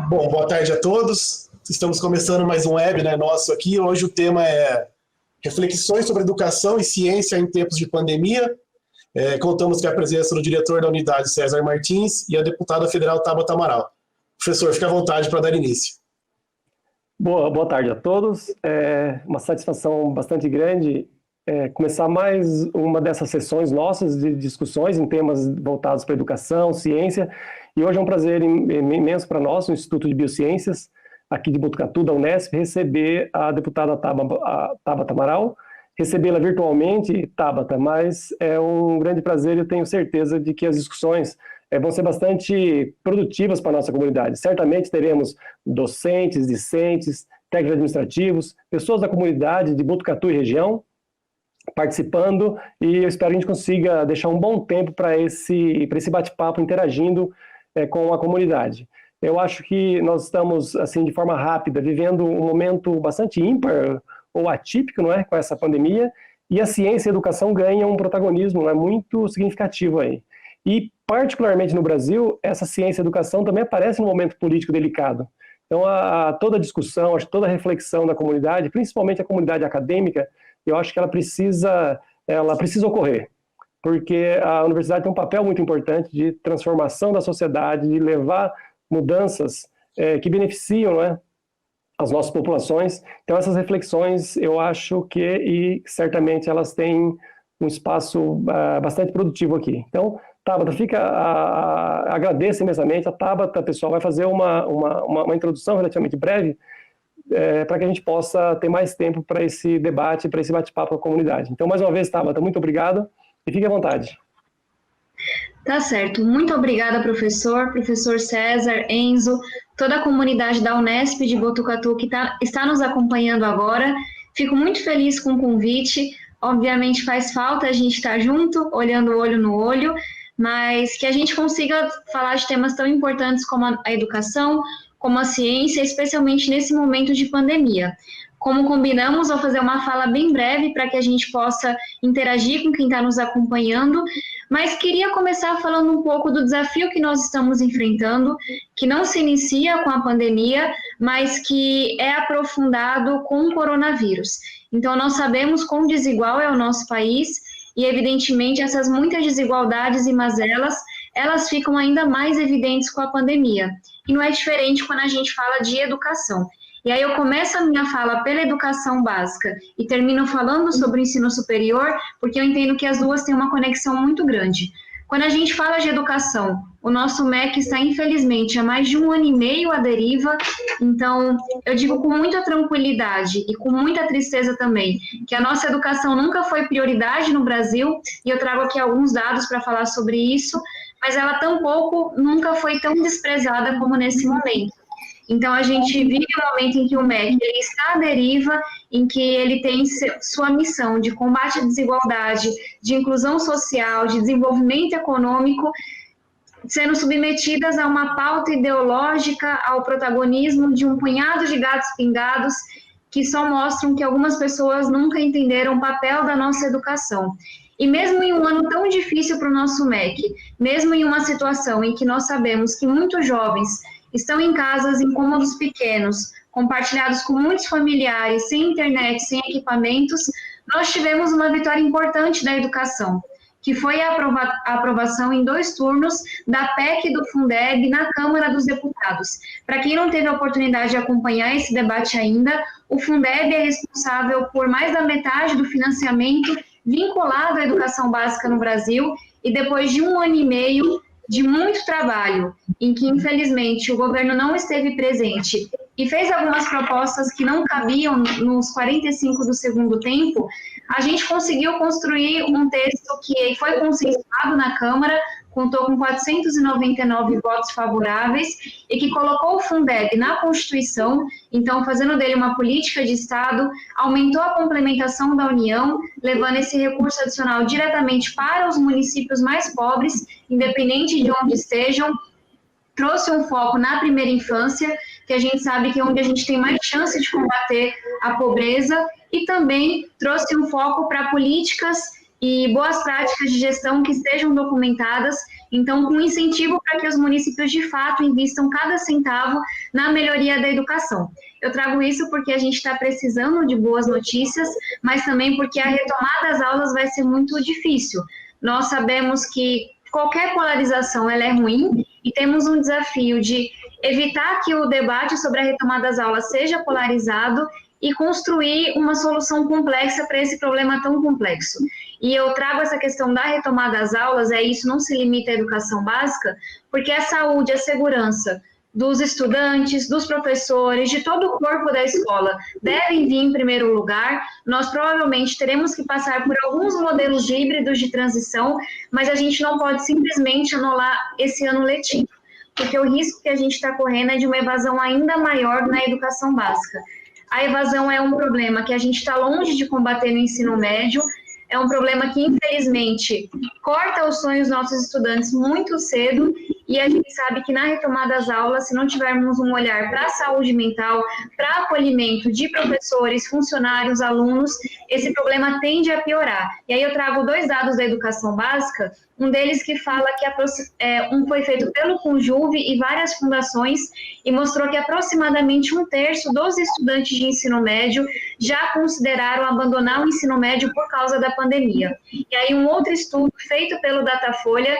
Bom, boa tarde a todos. Estamos começando mais um web, né, nosso aqui. Hoje o tema é reflexões sobre educação e ciência em tempos de pandemia. Contamos com a presença do diretor da unidade, César Martins, e a deputada federal, Tabata Amaral. Professor, fique à vontade para dar início. Boa tarde a todos. É uma satisfação bastante grande começar mais uma dessas sessões nossas de discussões em temas voltados para educação, ciência. E hoje é um prazer imenso para nós, no Instituto de Biociências, aqui de Botucatu, da Unesp, receber a deputada Tabata Amaral. Recebê-la virtualmente, Tabata, mas é um grande prazer e eu tenho certeza de que as discussões vão ser bastante produtivas para a nossa comunidade. Certamente teremos docentes, discentes, técnicos administrativos, pessoas da comunidade de Botucatu e região participando, e eu espero que a gente consiga deixar um bom tempo para esse bate-papo interagindo com a comunidade. Eu acho que nós estamos, assim, de forma rápida, vivendo um momento bastante ímpar ou atípico, não é, com essa pandemia, e a ciência e a educação ganham um protagonismo, não é, muito significativo aí. E, particularmente no Brasil, essa ciência e educação também aparece num momento político delicado. Então, toda a discussão, toda a reflexão da comunidade, principalmente a comunidade acadêmica, eu acho que ela precisa ocorrer, porque a universidade tem um papel muito importante de transformação da sociedade, de levar mudanças que beneficiam, não é, as nossas populações. Então, essas reflexões, eu acho que, e certamente elas têm um espaço bastante produtivo aqui. Então, Tabata, agradeço imensamente. A Tabata, pessoal, vai fazer uma introdução relativamente breve para que a gente possa ter mais tempo para esse debate, para esse bate-papo com a comunidade. Então, mais uma vez, Tabata, muito obrigado e fique à vontade. Tá certo. Muito obrigada, professor César, Enzo, toda a comunidade da Unesp de Botucatu que está nos acompanhando agora. Fico muito feliz com o convite. Obviamente faz falta a gente estar junto, olhando olho no olho, mas que a gente consiga falar de temas tão importantes como a educação, como a ciência, especialmente nesse momento de pandemia. Como combinamos, vou fazer uma fala bem breve para que a gente possa interagir com quem está nos acompanhando, mas queria começar falando um pouco do desafio que nós estamos enfrentando, que não se inicia com a pandemia, mas que é aprofundado com o coronavírus. Então, nós sabemos quão desigual é o nosso país e, evidentemente, essas muitas desigualdades e mazelas, elas ficam ainda mais evidentes com a pandemia. E não é diferente quando a gente fala de educação. E aí eu começo a minha fala pela educação básica e termino falando sobre o ensino superior, porque eu entendo que as duas têm uma conexão muito grande. Quando a gente fala de educação, o nosso MEC está, infelizmente, há mais de 1 ano e meio à deriva, então eu digo com muita tranquilidade e com muita tristeza também, que a nossa educação nunca foi prioridade no Brasil, e eu trago aqui alguns dados para falar sobre isso, mas ela tampouco nunca foi tão desprezada como nesse momento. Então, a gente vive um momento em que o MEC ele está à deriva, em que ele tem sua missão de combate à desigualdade, de inclusão social, de desenvolvimento econômico, sendo submetidas a uma pauta ideológica, ao protagonismo de um punhado de gatos pingados, que só mostram que algumas pessoas nunca entenderam o papel da nossa educação. E mesmo em um ano tão difícil para o nosso MEC, mesmo em uma situação em que nós sabemos que muitos jovens estão em casas em cômodos pequenos, compartilhados com muitos familiares, sem internet, sem equipamentos, nós tivemos uma vitória importante da educação, que foi a aprovação em 2 turnos da PEC do Fundeb na Câmara dos Deputados. Para quem não teve a oportunidade de acompanhar esse debate ainda, o Fundeb é responsável por mais da metade do financiamento vinculado à educação básica no Brasil, e depois de 1 ano e meio de muito trabalho, em que, infelizmente, o governo não esteve presente e fez algumas propostas que não cabiam nos 45 do segundo tempo, a gente conseguiu construir um texto que foi consensuado na Câmara, contou com 499 votos favoráveis e que colocou o Fundeb na Constituição, então fazendo dele uma política de Estado, aumentou a complementação da União, levando esse recurso adicional diretamente para os municípios mais pobres, independente de onde estejam, trouxe um foco na primeira infância, que a gente sabe que é onde a gente tem mais chance de combater a pobreza, e também trouxe um foco para políticas e boas práticas de gestão que estejam documentadas, então com incentivo para que os municípios de fato invistam cada centavo na melhoria da educação. Eu trago isso porque a gente está precisando de boas notícias, mas também porque a retomada das aulas vai ser muito difícil. Nós sabemos que qualquer polarização ela é ruim e temos um desafio de evitar que o debate sobre a retomada das aulas seja polarizado e construir uma solução complexa para esse problema tão complexo. E eu trago essa questão da retomada das aulas, isso não se limita à educação básica, porque a saúde, a segurança dos estudantes, dos professores, de todo o corpo da escola devem vir em primeiro lugar. Nós provavelmente teremos que passar por alguns modelos híbridos de transição, mas a gente não pode simplesmente anular esse ano letivo, porque o risco que a gente está correndo é de uma evasão ainda maior na educação básica. A evasão é um problema que a gente está longe de combater no ensino médio, é um problema que, infelizmente, corta os sonhos dos nossos estudantes muito cedo, e a gente sabe que na retomada das aulas, se não tivermos um olhar para a saúde mental, para acolhimento de professores, funcionários, alunos, esse problema tende a piorar. E aí eu trago 2 dados da educação básica, um deles que fala que foi feito pelo Conjuve e várias fundações, e mostrou que aproximadamente 1/3 dos estudantes de ensino médio já consideraram abandonar o ensino médio por causa da pandemia. E aí um outro estudo feito pelo Datafolha,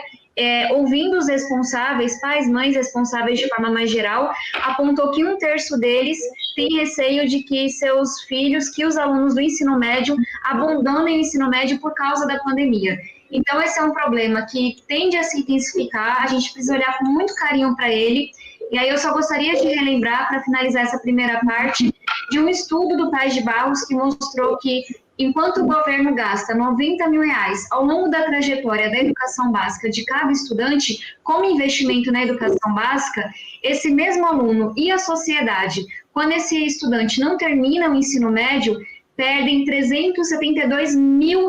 ouvindo os responsáveis, pais, mães responsáveis de forma mais geral, apontou que 1/3 deles tem receio de que seus filhos, que os alunos do ensino médio, abandonem o ensino médio por causa da pandemia. Então, esse é um problema que tende a se intensificar, a gente precisa olhar com muito carinho para ele, e aí eu só gostaria de relembrar, para finalizar essa primeira parte, de um estudo do Paes de Barros que mostrou que, enquanto o governo gasta R$90 mil ao longo da trajetória da educação básica de cada estudante, como investimento na educação básica, esse mesmo aluno e a sociedade, quando esse estudante não termina o ensino médio, perdem R$372 mil.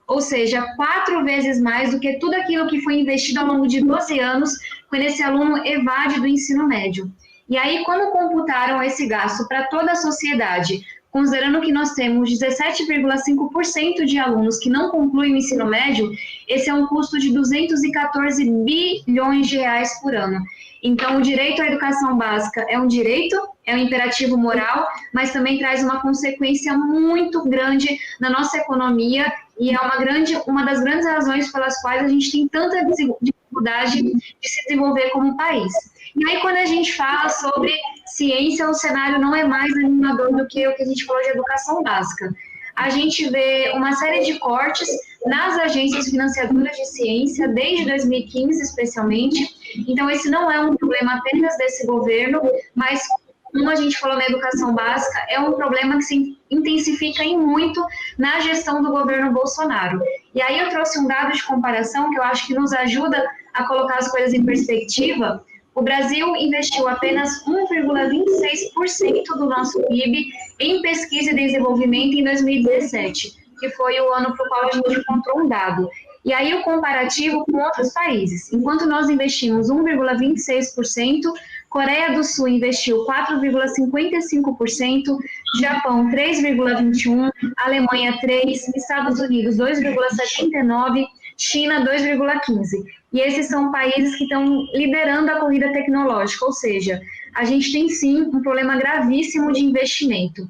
Ou seja, 4 vezes mais do que tudo aquilo que foi investido ao longo de 12 anos, quando esse aluno evade do ensino médio. E aí, quando computaram esse gasto para toda a sociedade, considerando que nós temos 17,5% de alunos que não concluem o ensino médio, esse é um custo de R$214 bilhões por ano. Então, o direito à educação básica é um direito, é um imperativo moral, mas também traz uma consequência muito grande na nossa economia e é uma das grandes razões pelas quais a gente tem tanta dificuldade de se desenvolver como país. E aí, quando a gente fala sobre ciência, o cenário não é mais animador do que o que a gente falou de educação básica. A gente vê uma série de cortes nas agências financiadoras de ciência, desde 2015 especialmente. Então, esse não é um problema apenas desse governo, mas, como a gente falou na educação básica, é um problema que se intensifica em muito na gestão do governo Bolsonaro. E aí eu trouxe um dado de comparação que eu acho que nos ajuda a colocar as coisas em perspectiva. O Brasil investiu apenas 1,26% do nosso PIB em pesquisa e desenvolvimento em 2017, que foi o ano para o qual a gente encontrou um dado. E aí o comparativo com outros países. Enquanto nós investimos 1,26%, Coreia do Sul investiu 4,55%, Japão 3,21%, Alemanha 3%, Estados Unidos 2,79%, China 2,15%. E esses são países que estão liderando a corrida tecnológica, ou seja, a gente tem sim um problema gravíssimo de investimento.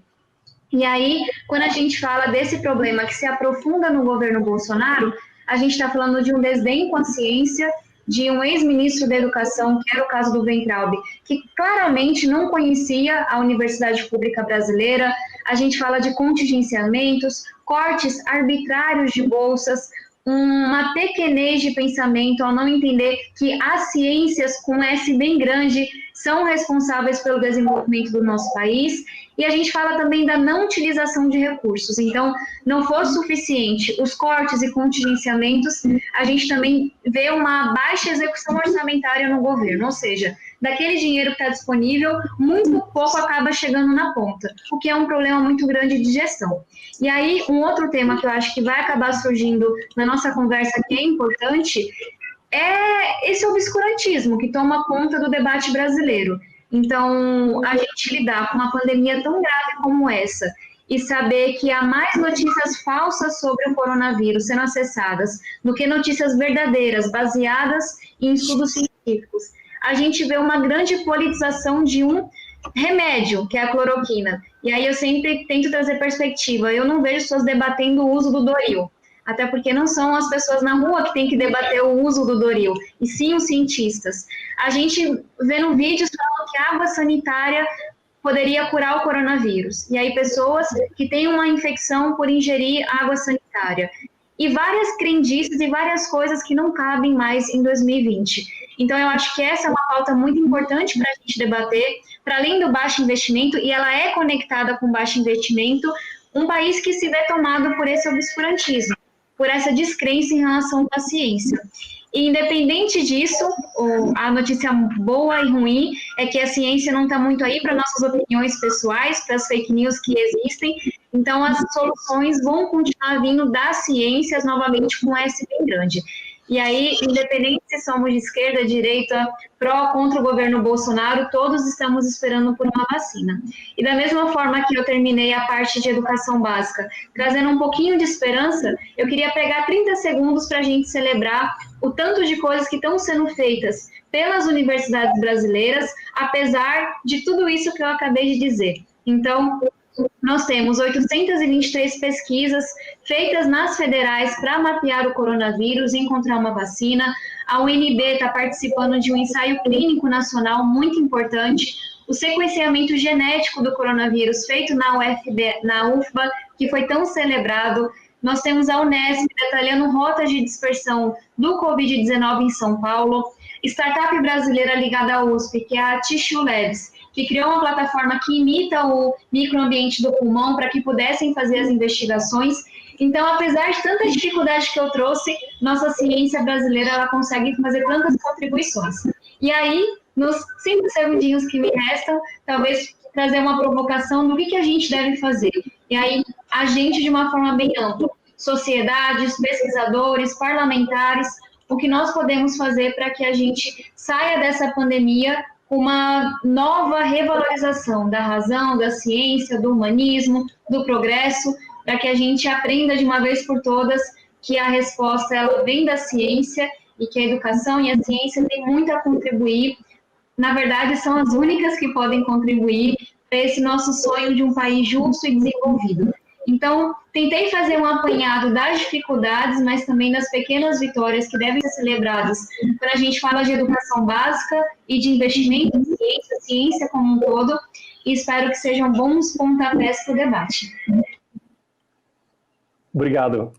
E aí, quando a gente fala desse problema que se aprofunda no governo Bolsonaro, a gente está falando de um desdém com a ciência, de um ex-ministro da Educação, que era o caso do Weintraub, que claramente não conhecia a Universidade Pública Brasileira. A gente fala de contingenciamentos, cortes arbitrários de bolsas, uma pequenez de pensamento ao não entender que as ciências, com S bem grande, são responsáveis pelo desenvolvimento do nosso país. E a gente fala também da não utilização de recursos. Então, não for suficiente os cortes e contingenciamentos, a gente também vê uma baixa execução orçamentária no governo, ou seja, daquele dinheiro que está disponível, muito pouco acaba chegando na ponta, o que é um problema muito grande de gestão. E aí, um outro tema que eu acho que vai acabar surgindo na nossa conversa, que é importante, é esse obscurantismo que toma conta do debate brasileiro. Então, a gente lidar com uma pandemia tão grave como essa e saber que há mais notícias falsas sobre o coronavírus sendo acessadas do que notícias verdadeiras, baseadas em estudos científicos. A gente vê uma grande politização de um remédio, que é a cloroquina. E aí eu sempre tento trazer perspectiva. Eu não vejo pessoas debatendo o uso do Doril, até porque não são as pessoas na rua que têm que debater o uso do Doril, e sim os cientistas. A gente vê no vídeos falando que a água sanitária poderia curar o coronavírus. E aí pessoas que têm uma infecção por ingerir água sanitária. E várias crendices e várias coisas que não cabem mais em 2020. Então eu acho que essa é uma pauta muito importante para a gente debater, para além do baixo investimento, e ela é conectada com baixo investimento, um país que se vê tomado por esse obscurantismo, por essa descrença em relação à ciência. E, independente disso, a notícia boa e ruim é que a ciência não está muito aí para nossas opiniões pessoais, para as fake news que existem, então as soluções vão continuar vindo das ciências, novamente com S bem grande. E aí, independente se somos de esquerda, direita, pró, contra o governo Bolsonaro, todos estamos esperando por uma vacina. E da mesma forma que eu terminei a parte de educação básica, trazendo um pouquinho de esperança, eu queria pegar 30 segundos para a gente celebrar o tanto de coisas que estão sendo feitas pelas universidades brasileiras, apesar de tudo isso que eu acabei de dizer. Então, nós temos 823 pesquisas feitas nas federais para mapear o coronavírus e encontrar uma vacina. A UNB está participando de um ensaio clínico nacional muito importante. O sequenciamento genético do coronavírus feito na UFBA, que foi tão celebrado. Nós temos a Unesp detalhando rotas de dispersão do Covid-19 em São Paulo. Startup brasileira ligada à USP, que é a Tissue Labs, que criou uma plataforma que imita o microambiente do pulmão para que pudessem fazer as investigações. Então, apesar de tanta dificuldade que eu trouxe, nossa ciência brasileira ela consegue fazer tantas contribuições. E aí, nos 5 segundinhos que me restam, talvez trazer uma provocação do que a gente deve fazer. E aí, a gente de uma forma bem ampla, sociedades, pesquisadores, parlamentares, o que nós podemos fazer para que a gente saia dessa pandemia com uma nova revalorização da razão, da ciência, do humanismo, do progresso, para que a gente aprenda de uma vez por todas que a resposta ela vem da ciência e que a educação e a ciência têm muito a contribuir. Na verdade, são as únicas que podem contribuir para esse nosso sonho de um país justo e desenvolvido. Então, tentei fazer um apanhado das dificuldades, mas também das pequenas vitórias que devem ser celebradas quando a gente fala de educação básica e de investimento em ciência, ciência como um todo, e espero que sejam bons pontapés para o debate. Obrigado,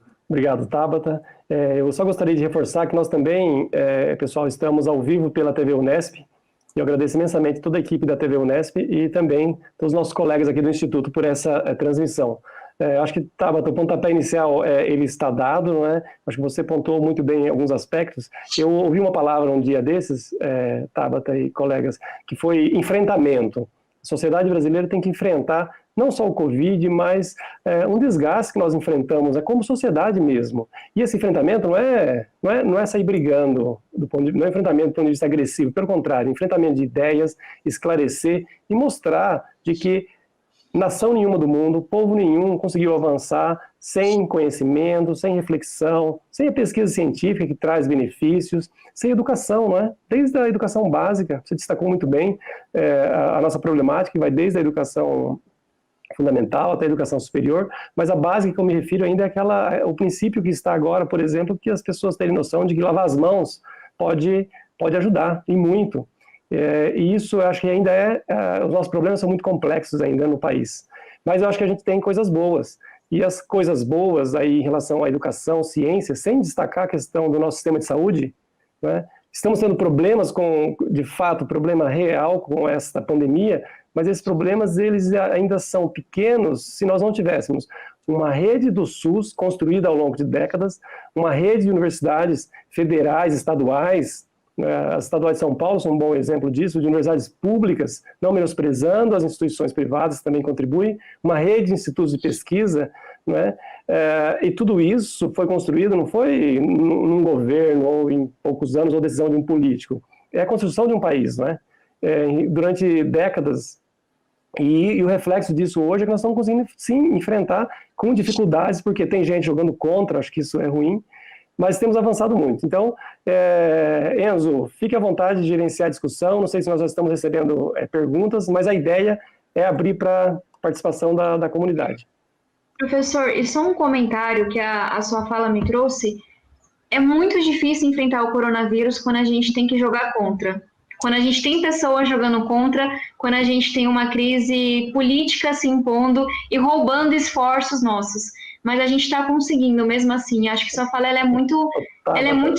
Tabata. Eu só gostaria de reforçar que nós também, pessoal, estamos ao vivo pela TV Unesp, e eu agradeço imensamente toda a equipe da TV Unesp e também todos os nossos colegas aqui do Instituto por essa transmissão. Acho que, Tabata, o pontapé inicial ele está dado, não é? Acho que você pontuou muito bem em alguns aspectos. Eu ouvi uma palavra um dia desses, Tabata e colegas, que foi enfrentamento. A sociedade brasileira tem que enfrentar não só o Covid, mas um desgaste que nós enfrentamos, como sociedade mesmo. E esse enfrentamento não é sair brigando, não é enfrentamento do ponto de vista agressivo, pelo contrário, enfrentamento de ideias, esclarecer e mostrar de que nação nenhuma do mundo, povo nenhum conseguiu avançar sem conhecimento, sem reflexão, sem a pesquisa científica que traz benefícios, sem educação, não é? Desde a educação básica, você destacou muito bem a nossa problemática, que vai desde a educação fundamental até a educação superior, mas a básica que eu me refiro ainda é o princípio que está agora, por exemplo, que as pessoas terem noção de que lavar as mãos pode ajudar, e muito. E isso eu acho que ainda os nossos problemas são muito complexos ainda no país. Mas eu acho que a gente tem coisas boas. E as coisas boas aí em relação à educação, ciência, sem destacar a questão do nosso sistema de saúde, né? Estamos tendo problemas de fato, problema real com essa pandemia, mas esses problemas eles ainda são pequenos se nós não tivéssemos uma rede do SUS construída ao longo de décadas, uma rede de universidades federais, estaduais. As estaduais de São Paulo são um bom exemplo disso, de universidades públicas, não menosprezando as instituições privadas, também contribuem, uma rede de institutos de pesquisa, né? E tudo isso foi construído, não foi num governo, ou em poucos anos, ou decisão de um político, é a construção de um país, né? Durante décadas, E o reflexo disso hoje é que nós estamos conseguindo, sim, enfrentar com dificuldades, porque tem gente jogando contra, acho que isso é ruim, mas temos avançado muito. Então, Enzo, fique à vontade de gerenciar a discussão, não sei se nós já estamos recebendo perguntas, mas a ideia é abrir para participação da comunidade. Professor, e só um comentário que a sua fala me trouxe, é muito difícil enfrentar o coronavírus quando a gente tem que jogar contra. Quando a gente tem pessoas jogando contra, quando a gente tem uma crise política se impondo e roubando esforços nossos. Mas a gente está conseguindo mesmo assim. Acho que sua fala ela é muito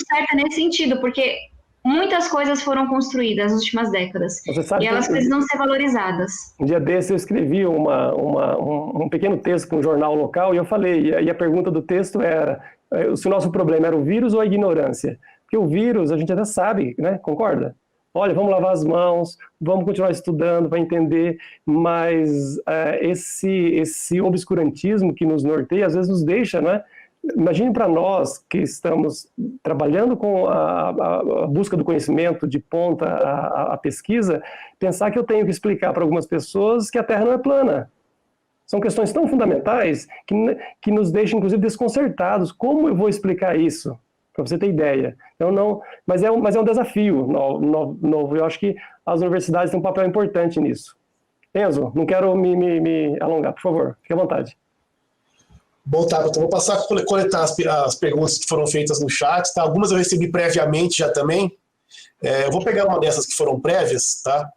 certa nesse sentido, porque muitas coisas foram construídas nas últimas décadas e elas precisam ser valorizadas. Um dia desse eu escrevi um pequeno texto para um jornal local e eu falei, e a pergunta do texto era se o nosso problema era o vírus ou a ignorância. Porque o vírus a gente até sabe, né? Concorda? Olha, vamos lavar as mãos, vamos continuar estudando para entender, mas esse obscurantismo que nos norteia, às vezes nos deixa, né? Imagine para nós que estamos trabalhando com a busca do conhecimento de ponta a pesquisa, pensar que eu tenho que explicar para algumas pessoas que a Terra não é plana. São questões tão fundamentais que nos deixam, inclusive, desconcertados. Como eu vou explicar isso? Para você ter ideia. Então, não, mas é um desafio novo. Eu acho que as universidades têm um papel importante nisso. Enzo, não quero me alongar, por favor, fique à vontade. Bom, tá, então vou passar a coletar as perguntas que foram feitas no chat, tá? Algumas eu recebi previamente já também. Eu vou pegar uma dessas que foram prévias, tá?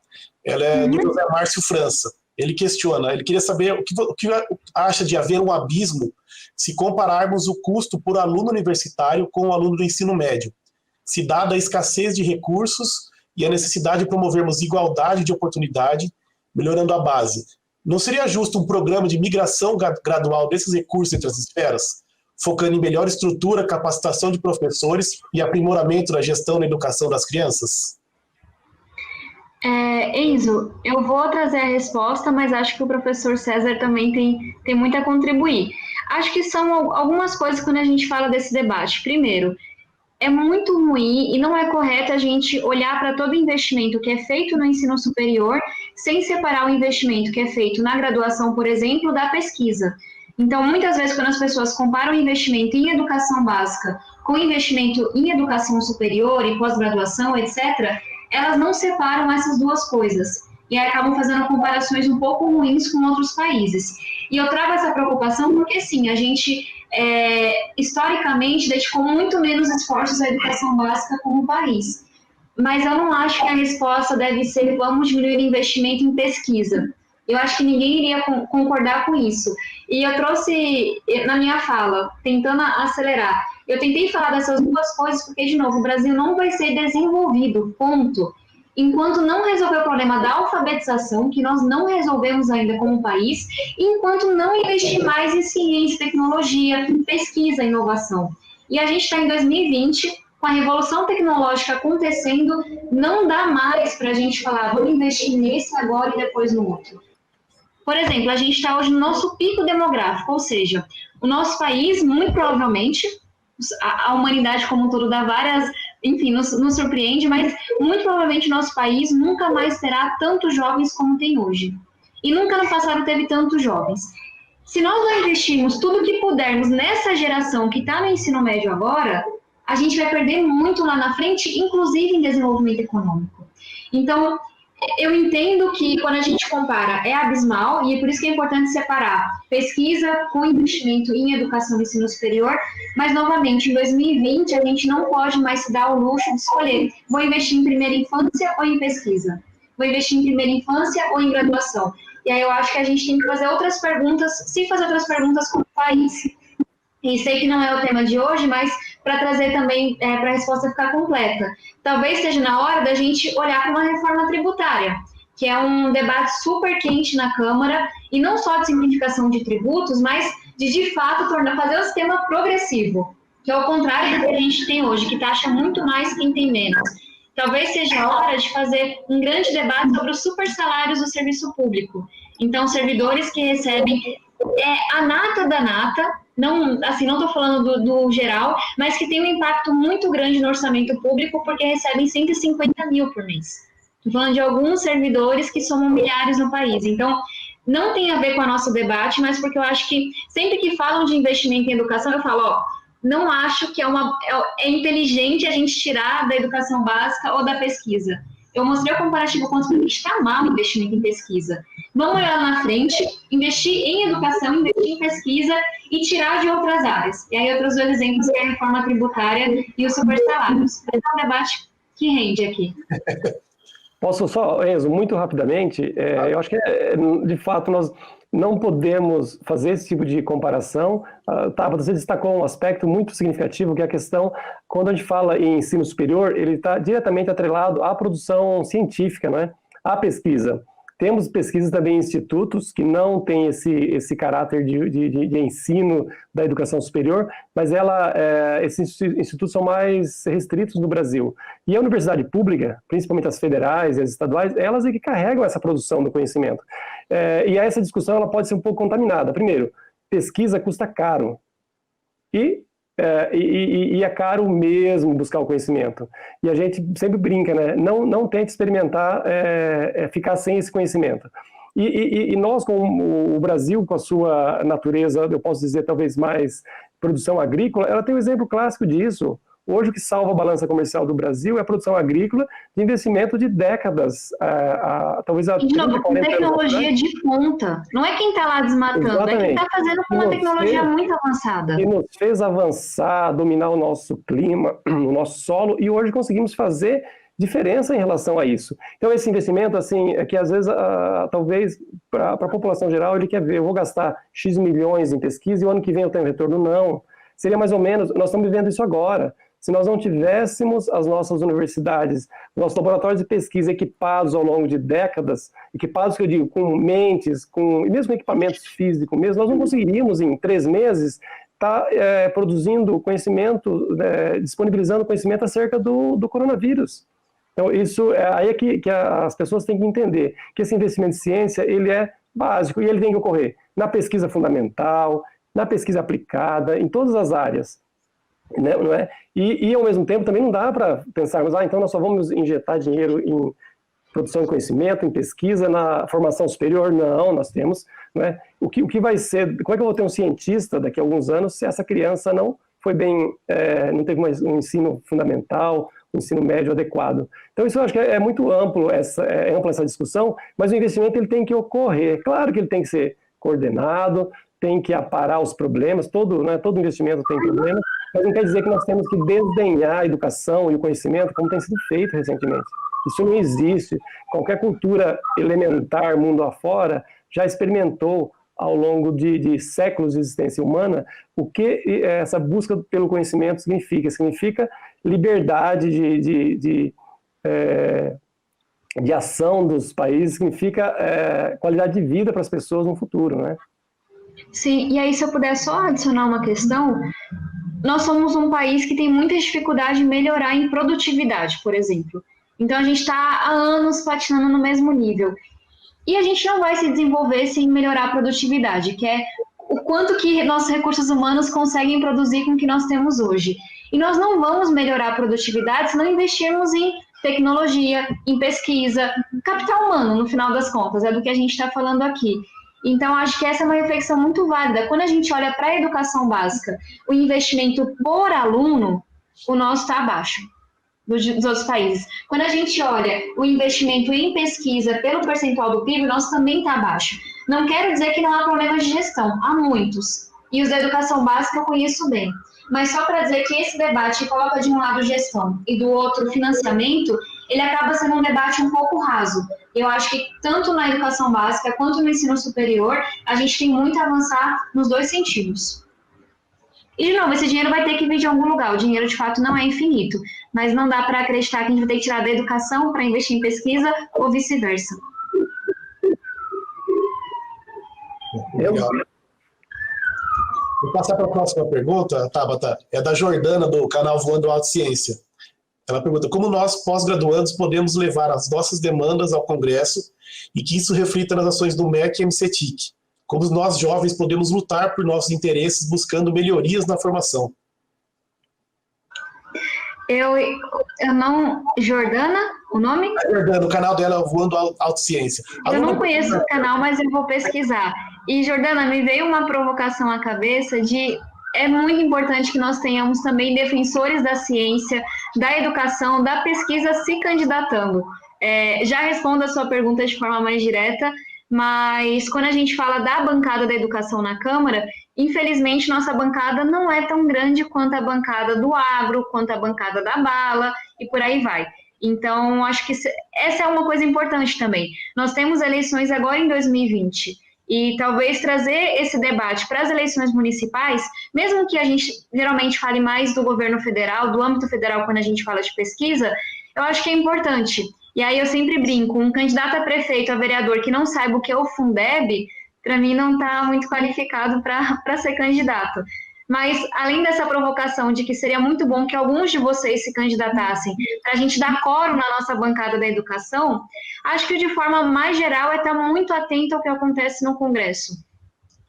Ela é do José Márcio França. Ele questiona, ele queria saber o que acha de haver um abismo se compararmos o custo por aluno universitário com o aluno do ensino médio, se dada a escassez de recursos e a necessidade de promovermos igualdade de oportunidade, melhorando a base. Não seria justo um programa de migração gradual desses recursos entre as esferas, focando em melhor estrutura, capacitação de professores e aprimoramento da gestão da educação das crianças? Enzo, eu vou trazer a resposta, mas acho que o professor César também tem muito a contribuir. Acho que são algumas coisas quando a gente fala desse debate. Primeiro, é muito ruim e não é correto a gente olhar para todo investimento que é feito no ensino superior sem separar o investimento que é feito na graduação, por exemplo, da pesquisa. Então, muitas vezes, quando as pessoas comparam o investimento em educação básica com investimento em educação superior e pós-graduação, etc., elas não separam essas duas coisas e acabam fazendo comparações um pouco ruins com outros países. E eu trago essa preocupação porque, sim, a gente, historicamente, dedicou muito menos esforços à educação básica como país. Mas eu não acho que a resposta deve ser vamos diminuir o investimento em pesquisa. Eu acho que ninguém iria concordar com isso. E eu trouxe, na minha fala, tentando acelerar, eu tentei falar dessas duas coisas porque, de novo, o Brasil não vai ser desenvolvido, ponto. Enquanto não resolver o problema da alfabetização, que nós não resolvemos ainda como país, enquanto não investir mais em ciência, tecnologia, pesquisa, inovação. E a gente está em 2020, com a revolução tecnológica acontecendo, não dá mais para a gente falar, vamos investir nesse agora e depois no outro. Por exemplo, a gente está hoje no nosso pico demográfico, ou seja, o nosso país, muito provavelmente, a humanidade como um todo dá várias, enfim, nos surpreende, mas muito provavelmente o nosso país nunca mais terá tantos jovens como tem hoje. E nunca no passado teve tantos jovens. Se nós não investirmos tudo que pudermos nessa geração que está no ensino médio agora, a gente vai perder muito lá na frente, inclusive em desenvolvimento econômico. Então, eu entendo que quando a gente compara é abismal e é por isso que é importante separar pesquisa com investimento em educação e ensino superior, mas novamente em 2020 a gente não pode mais se dar o luxo de escolher, vou investir em primeira infância ou em pesquisa, vou investir em primeira infância ou em graduação. E aí eu acho que a gente tem que fazer outras perguntas, se fazer outras perguntas como país. E sei que não é o tema de hoje, mas para trazer também, para a resposta ficar completa. Talvez seja na hora da gente olhar para uma reforma tributária, que é um debate super quente na Câmara, e não só de simplificação de tributos, mas de fato, fazer o sistema progressivo, que é o contrário do que a gente tem hoje, que taxa muito mais quem tem menos. Talvez seja a hora de fazer um grande debate sobre os super salários do serviço público. Então, servidores que recebem a nata da nata, não estou falando do geral, mas que tem um impacto muito grande no orçamento público porque recebem 150 mil por mês. Estou falando de alguns servidores que somam milhares no país. Então, não tem a ver com o nosso debate, mas porque eu acho que sempre que falam de investimento em educação, eu falo, ó, não acho que é inteligente a gente tirar da educação básica ou da pesquisa. Eu mostrei o comparativo quanto a gente está mal o investimento em pesquisa. Vamos olhar lá na frente, investir em educação, investir em pesquisa e tirar de outras áreas. E aí outros dois exemplos é a reforma tributária e os supersalários. Esse é um debate que rende aqui. Posso só, Enzo, muito rapidamente, eu acho que, de fato, nós não podemos fazer esse tipo de comparação. Você destacou um aspecto muito significativo, que é a questão, quando a gente fala em ensino superior, ele está diretamente atrelado à produção científica, né? À pesquisa. Temos pesquisas também em institutos que não têm esse caráter de ensino da educação superior, mas esses institutos são mais restritos no Brasil. E a universidade pública, principalmente as federais e as estaduais, elas é que carregam essa produção do conhecimento. E essa discussão ela pode ser um pouco contaminada. Primeiro, pesquisa custa caro. E é caro mesmo buscar o conhecimento. E a gente sempre brinca, né? Não tente experimentar ficar sem esse conhecimento. E nós, com o Brasil, com a sua natureza, eu posso dizer, talvez mais produção agrícola, ela tem um exemplo clássico disso. Hoje, o que salva a balança comercial do Brasil é a produção agrícola de investimento de décadas, talvez há 30, 40 com tecnologia anos, de ponta. Não é quem está lá desmatando, exatamente. É quem está fazendo com uma tecnologia muito avançada. Que nos fez avançar, dominar o nosso clima, o nosso solo, e hoje conseguimos fazer diferença em relação a isso. Então, esse investimento, assim, é que às vezes, talvez, para a população geral, ele quer ver, eu vou gastar X milhões em pesquisa e o ano que vem eu tenho retorno. Não. Seria mais ou menos, nós estamos vivendo isso agora. Se nós não tivéssemos as nossas universidades, nossos laboratórios de pesquisa equipados ao longo de décadas, equipados, que eu digo, com mentes, e mesmo com equipamentos físicos mesmo, nós não conseguiríamos, em 3 meses, estar produzindo conhecimento, disponibilizando conhecimento acerca do coronavírus. Então, isso aí é que as pessoas têm que entender, que esse investimento em ciência, ele é básico e ele tem que ocorrer na pesquisa fundamental, na pesquisa aplicada, em todas as áreas. Não é? E, ao mesmo tempo, também não dá para pensarmos, então nós só vamos injetar dinheiro em produção de conhecimento, em pesquisa, na formação superior. Não, nós temos, não é? O que vai ser, como é que eu vou ter um cientista daqui a alguns anos se essa criança não foi bem, não teve um ensino fundamental, um ensino médio adequado? Então isso eu acho que é muito ampla essa discussão, mas o investimento ele tem que ocorrer. Claro que ele tem que ser coordenado, tem que aparar os problemas, todo investimento tem problemas, mas não quer dizer que nós temos que desdenhar a educação e o conhecimento como tem sido feito recentemente. Isso não existe. Qualquer cultura elementar, mundo afora, já experimentou ao longo de séculos de existência humana o que essa busca pelo conhecimento significa. Significa liberdade de ação dos países, significa qualidade de vida para as pessoas no futuro, né? Sim, e aí se eu puder só adicionar uma questão, nós somos um país que tem muita dificuldade em melhorar em produtividade, por exemplo. Então a gente está há anos patinando no mesmo nível. E a gente não vai se desenvolver sem melhorar a produtividade, que é o quanto que nossos recursos humanos conseguem produzir com o que nós temos hoje. E nós não vamos melhorar a produtividade se não investirmos em tecnologia, em pesquisa, capital humano, no final das contas, é do que a gente está falando aqui. Então, acho que essa é uma reflexão muito válida. Quando a gente olha para a educação básica, o investimento por aluno, o nosso está abaixo dos outros países. Quando a gente olha o investimento em pesquisa pelo percentual do PIB, o nosso também está abaixo. Não quero dizer que não há problemas de gestão, há muitos. E os da educação básica eu conheço bem. Mas só para dizer que esse debate coloca de um lado gestão e do outro financiamento, ele acaba sendo um debate um pouco raso. Eu acho que tanto na educação básica quanto no ensino superior, a gente tem muito a avançar nos dois sentidos. E, de novo, esse dinheiro vai ter que vir de algum lugar. O dinheiro, de fato, não é infinito. Mas não dá para acreditar que a gente vai ter que tirar da educação para investir em pesquisa ou vice-versa. Legal. Vou passar para a próxima pergunta, Tabata. É da Jordana, do canal Voando Alto Ciência. Ela pergunta: como nós, pós-graduandos, podemos levar as nossas demandas ao Congresso e que isso reflita nas ações do MEC e MCTIC? Como nós, jovens, podemos lutar por nossos interesses buscando melhorias na formação? Eu não... Jordana? O nome? A Jordana, o canal dela é Voando Autociência. Eu não conheço o canal, mas eu vou pesquisar. E, Jordana, me veio uma provocação à cabeça de... É muito importante que nós tenhamos também defensores da ciência, da educação, da pesquisa se candidatando. Já respondo a sua pergunta de forma mais direta, mas quando a gente fala da bancada da educação na Câmara, infelizmente nossa bancada não é tão grande quanto a bancada do agro, quanto a bancada da bala e por aí vai. Então, acho que essa é uma coisa importante também. Nós temos eleições agora em 2020 e talvez trazer esse debate para as eleições municipais, mesmo que a gente geralmente fale mais do governo federal, do âmbito federal quando a gente fala de pesquisa, eu acho que é importante. E aí eu sempre brinco, um candidato a prefeito, a vereador que não saiba o que é o Fundeb, para mim não está muito qualificado para ser candidato. Mas, além dessa provocação de que seria muito bom que alguns de vocês se candidatassem para a gente dar coro na nossa bancada da educação, acho que de forma mais geral é estar muito atento ao que acontece no Congresso.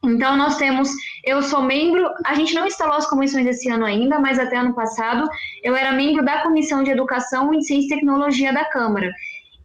Então, nós temos, eu sou membro, a gente não instalou as comissões esse ano ainda, mas até ano passado eu era membro da Comissão de Educação, Ciência e Tecnologia da Câmara.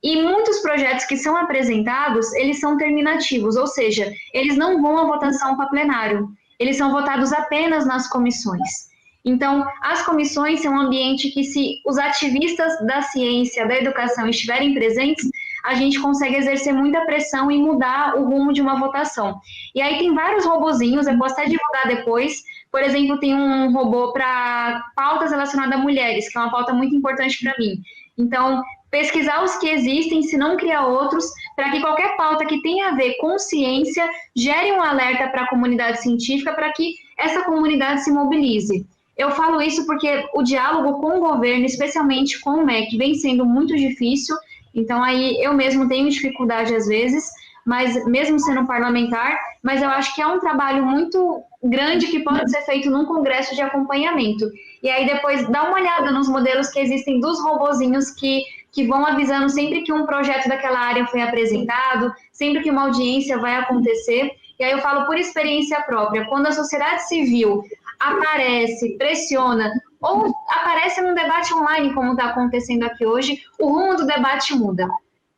E muitos projetos que são apresentados, eles são terminativos, ou seja, eles não vão à votação para plenário. Eles são votados apenas nas comissões. Então, as comissões são um ambiente que, se os ativistas da ciência, da educação estiverem presentes, a gente consegue exercer muita pressão e mudar o rumo de uma votação. E aí tem vários robozinhos, eu posso até divulgar depois. Por exemplo, tem um robô para pautas relacionadas a mulheres, que é uma pauta muito importante para mim. Então, pesquisar os que existem, se não criar outros, para que qualquer pauta que tenha a ver com ciência gere um alerta para a comunidade científica, para que essa comunidade se mobilize. Eu falo isso porque o diálogo com o governo, especialmente com o MEC, vem sendo muito difícil, então aí eu mesmo tenho dificuldade às vezes, mas mesmo sendo parlamentar, mas eu acho que é um trabalho muito grande que pode ser feito num congresso de acompanhamento. E aí depois dá uma olhada nos modelos que existem dos robozinhos que vão avisando sempre que um projeto daquela área foi apresentado, sempre que uma audiência vai acontecer. E aí eu falo por experiência própria, quando a sociedade civil aparece, pressiona, ou aparece num debate online, como está acontecendo aqui hoje, o rumo do debate muda.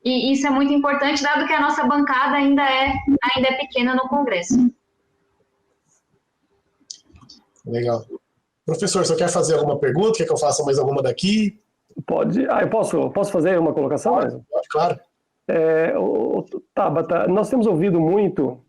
E isso é muito importante, dado que a nossa bancada ainda é pequena no Congresso. Legal. Professor, você quer fazer alguma pergunta? Quer que eu faça mais alguma daqui? Pode. Eu posso fazer uma colocação? Pode, claro. Tabata, nós temos ouvido muito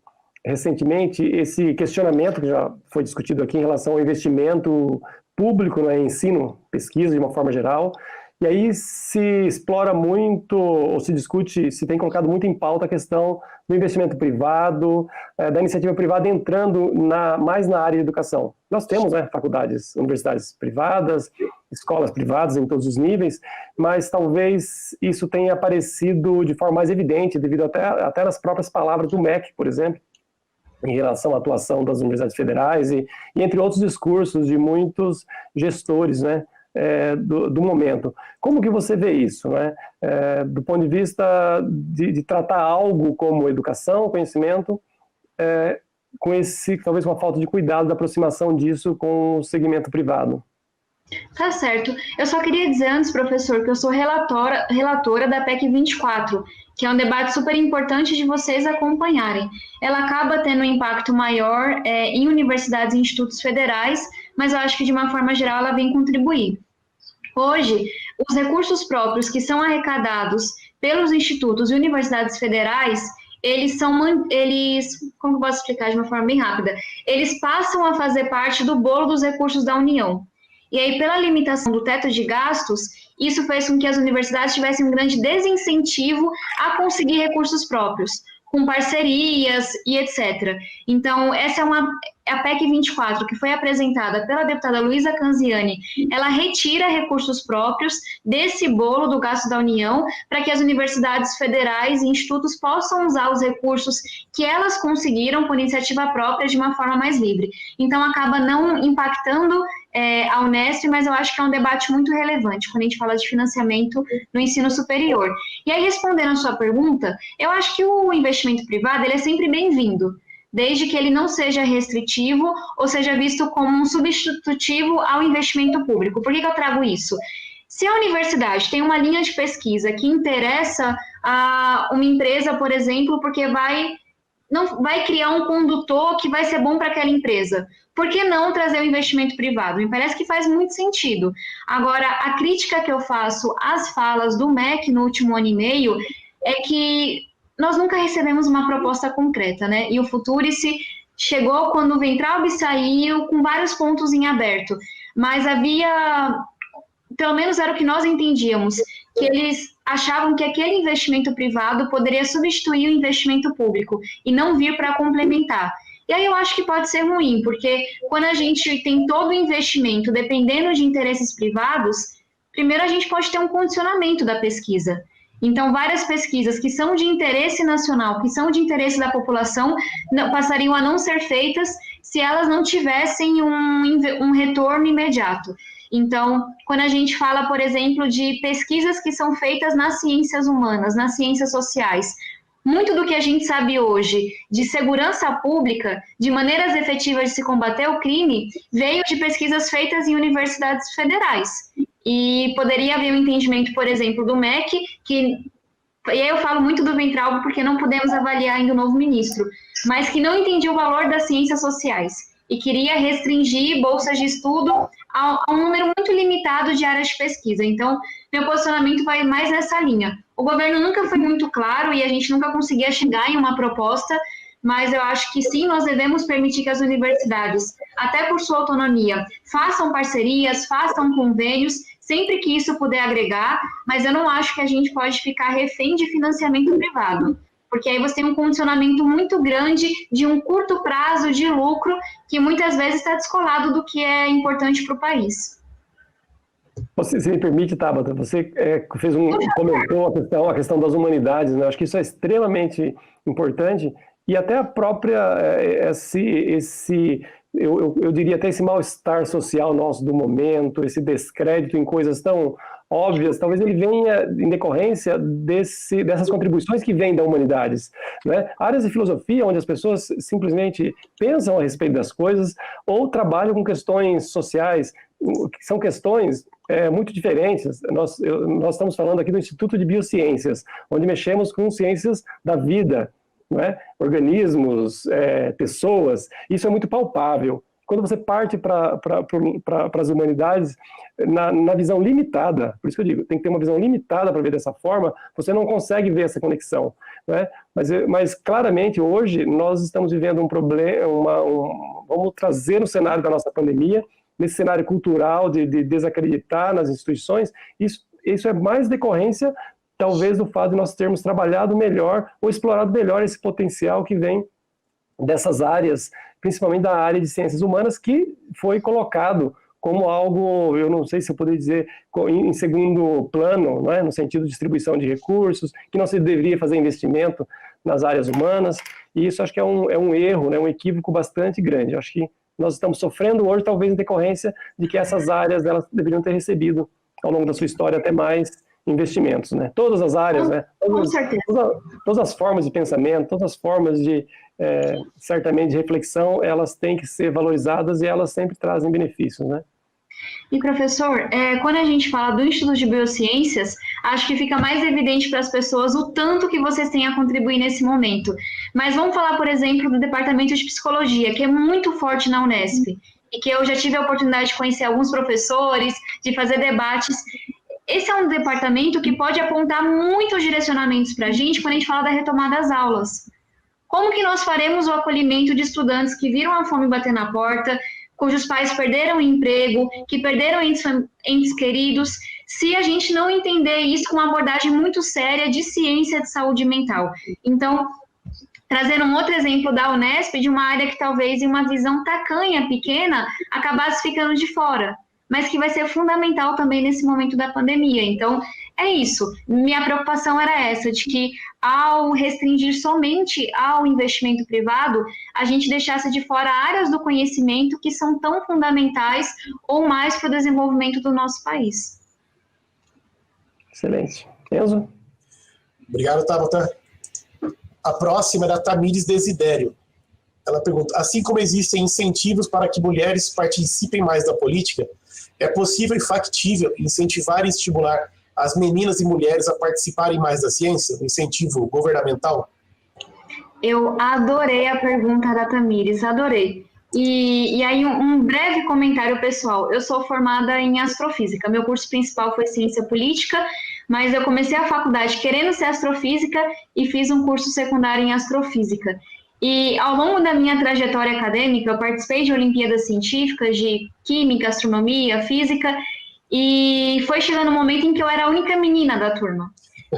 recentemente esse questionamento que já foi discutido aqui em relação ao investimento público no ensino, pesquisa de uma forma geral, e aí se explora muito, ou se discute, se tem colocado muito em pauta a questão do investimento privado, da iniciativa privada entrando mais na área de educação. Nós temos faculdades, universidades privadas, escolas privadas em todos os níveis, mas talvez isso tenha aparecido de forma mais evidente, devido até nas próprias palavras do MEC, por exemplo, em relação à atuação das universidades federais e entre outros discursos de muitos gestores, do momento. Como que você vê isso, do ponto de vista de tratar algo como educação, conhecimento, talvez com a falta de cuidado da aproximação disso com o segmento privado? Tá certo. Eu só queria dizer antes, professor, que eu sou relatora da PEC 24, que é um debate super importante de vocês acompanharem. Ela acaba tendo um impacto maior em universidades e institutos federais, mas eu acho que de uma forma geral ela vem contribuir. Hoje, os recursos próprios que são arrecadados pelos institutos e universidades federais, como eu posso explicar de uma forma bem rápida, eles passam a fazer parte do bolo dos recursos da União. E aí, pela limitação do teto de gastos, isso fez com que as universidades tivessem um grande desincentivo a conseguir recursos próprios, com parcerias e etc. Então, essa é a PEC 24, que foi apresentada pela deputada Luísa Canziani. Ela retira recursos próprios desse bolo do gasto da União, para que as universidades federais e institutos possam usar os recursos que elas conseguiram por iniciativa própria de uma forma mais livre. Então, acaba não impactando a Unesp, mas eu acho que é um debate muito relevante quando a gente fala de financiamento no ensino superior. E aí, respondendo a sua pergunta, eu acho que o investimento privado ele é sempre bem-vindo, desde que ele não seja restritivo ou seja visto como um substitutivo ao investimento público. Por que eu trago isso? Se a universidade tem uma linha de pesquisa que interessa a uma empresa, por exemplo, porque não vai criar um condutor que vai ser bom para aquela empresa, por que não trazer o investimento privado? Me parece que faz muito sentido. Agora, a crítica que eu faço às falas do MEC no último ano e meio é que nós nunca recebemos uma proposta concreta, né? E o Futurice chegou quando o Weintraub saiu com vários pontos em aberto, mas havia, pelo menos era o que nós entendíamos, que eles achavam que aquele investimento privado poderia substituir o investimento público e não vir para complementar. E aí eu acho que pode ser ruim, porque quando a gente tem todo o investimento dependendo de interesses privados, primeiro a gente pode ter um condicionamento da pesquisa. Então, várias pesquisas que são de interesse nacional, que são de interesse da população, passariam a não ser feitas se elas não tivessem um retorno imediato. Então, quando a gente fala, por exemplo, de pesquisas que são feitas nas ciências humanas, nas ciências sociais, muito do que a gente sabe hoje de segurança pública, de maneiras efetivas de se combater o crime, veio de pesquisas feitas em universidades federais. E poderia haver um entendimento, por exemplo, do MEC, e aí eu falo muito do Weintraub porque não podemos avaliar ainda o novo ministro, mas que não entendia o valor das ciências sociais e queria restringir bolsas de estudo a um número muito limitado de áreas de pesquisa. Então, meu posicionamento vai mais nessa linha. O governo nunca foi muito claro e a gente nunca conseguia chegar em uma proposta, mas eu acho que sim, nós devemos permitir que as universidades, até por sua autonomia, façam parcerias, façam convênios, sempre que isso puder agregar, mas eu não acho que a gente pode ficar refém de financiamento privado, porque aí você tem um condicionamento muito grande de um curto prazo de lucro que muitas vezes está descolado do que é importante para o país. Você, se me permite, Tabata, você comentou a questão das humanidades, né? Acho que isso é extremamente importante e até a própria, eu diria até esse mal-estar social nosso do momento, esse descrédito em coisas tão óbvias, talvez ele venha em decorrência dessas contribuições que vêm da humanidades, né? Áreas de filosofia onde as pessoas simplesmente pensam a respeito das coisas ou trabalham com questões sociais, que são questões muito diferentes. Nós estamos falando aqui do Instituto de Biociências, onde mexemos com ciências da vida, não é? Organismos, pessoas, isso é muito palpável. Quando você parte para as humanidades, na visão limitada, por isso que eu digo, tem que ter uma visão limitada para ver dessa forma, você não consegue ver essa conexão, né? Mas claramente hoje nós estamos vivendo um problema, vamos trazer no cenário da nossa pandemia, nesse cenário cultural de desacreditar nas instituições, isso é mais decorrência talvez do fato de nós termos trabalhado melhor ou explorado melhor esse potencial que vem dessas áreas, principalmente da área de ciências humanas, que foi colocado como algo, eu não sei se eu poderia dizer, em segundo plano, não é? No sentido de distribuição de recursos, que não se deveria fazer investimento nas áreas humanas, e isso acho que é um erro, né? Um equívoco bastante grande. Acho que nós estamos sofrendo hoje, talvez em decorrência de que essas áreas elas deveriam ter recebido, ao longo da sua história, até mais investimentos, né? Todas as áreas, né? Todas as formas de pensamento, todas as formas de, certamente, de reflexão, elas têm que ser valorizadas e elas sempre trazem benefícios, né? E, professor, quando a gente fala do Instituto de Biociências, acho que fica mais evidente para as pessoas o tanto que vocês têm a contribuir nesse momento. Mas vamos falar, por exemplo, do Departamento de Psicologia, que é muito forte na Unesp, e que eu já tive a oportunidade de conhecer alguns professores, de fazer debates. Esse é um departamento que pode apontar muitos direcionamentos para a gente quando a gente fala da retomada das aulas. Como que nós faremos o acolhimento de estudantes que viram a fome bater na porta, cujos pais perderam o emprego, que perderam entes queridos, se a gente não entender isso com uma abordagem muito séria de ciência de saúde mental? Então, trazendo um outro exemplo da Unesp, de uma área que talvez em uma visão tacanha, pequena, acabasse ficando de fora, mas que vai ser fundamental também nesse momento da pandemia. Então, é isso. Minha preocupação era essa, de que ao restringir somente ao investimento privado, a gente deixasse de fora áreas do conhecimento que são tão fundamentais ou mais para o desenvolvimento do nosso país. Excelente. Enzo? Obrigado, Tabata. A próxima é da Tamires Desidério. Ela pergunta, assim como existem incentivos para que mulheres participem mais da política, é possível e factível incentivar e estimular as meninas e mulheres a participarem mais da ciência, um incentivo governamental? Eu adorei a pergunta da Tamires, adorei. E aí, um breve comentário pessoal. Eu sou formada em astrofísica. Meu curso principal foi ciência política, mas eu comecei a faculdade querendo ser astrofísica e fiz um curso secundário em astrofísica. E ao longo da minha trajetória acadêmica, eu participei de Olimpíadas Científicas de Química, Astronomia, Física, e foi chegando um momento em que eu era a única menina da turma.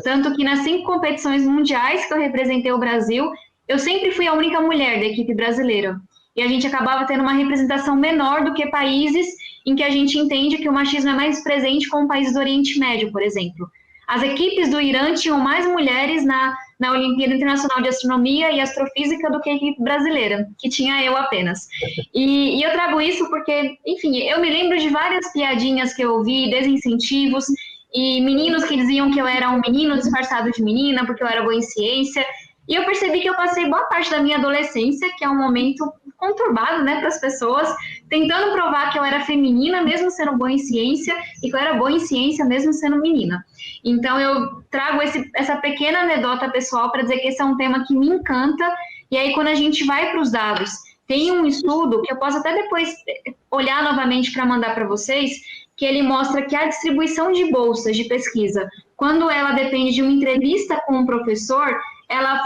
Tanto que nas 5 competições mundiais que eu representei o Brasil, eu sempre fui a única mulher da equipe brasileira. E a gente acabava tendo uma representação menor do que países em que a gente entende que o machismo é mais presente, como países do Oriente Médio, por exemplo. As equipes do Irã tinham mais mulheres na Olimpíada Internacional de Astronomia e Astrofísica do que a equipe brasileira, que tinha eu apenas. E eu trago isso porque, enfim, eu me lembro de várias piadinhas que eu ouvi, desincentivos, e meninos que diziam que eu era um menino disfarçado de menina, porque eu era boa em ciência. E eu percebi que eu passei boa parte da minha adolescência, que é um momento conturbado, né, para as pessoas, tentando provar que eu era feminina, mesmo sendo boa em ciência, e que eu era boa em ciência, mesmo sendo menina. Então, eu trago essa pequena anedota pessoal para dizer que esse é um tema que me encanta, e aí, quando a gente vai para os dados, tem um estudo que eu posso até depois olhar novamente para mandar para vocês, que ele mostra que a distribuição de bolsas de pesquisa, quando ela depende de uma entrevista com um professor, ela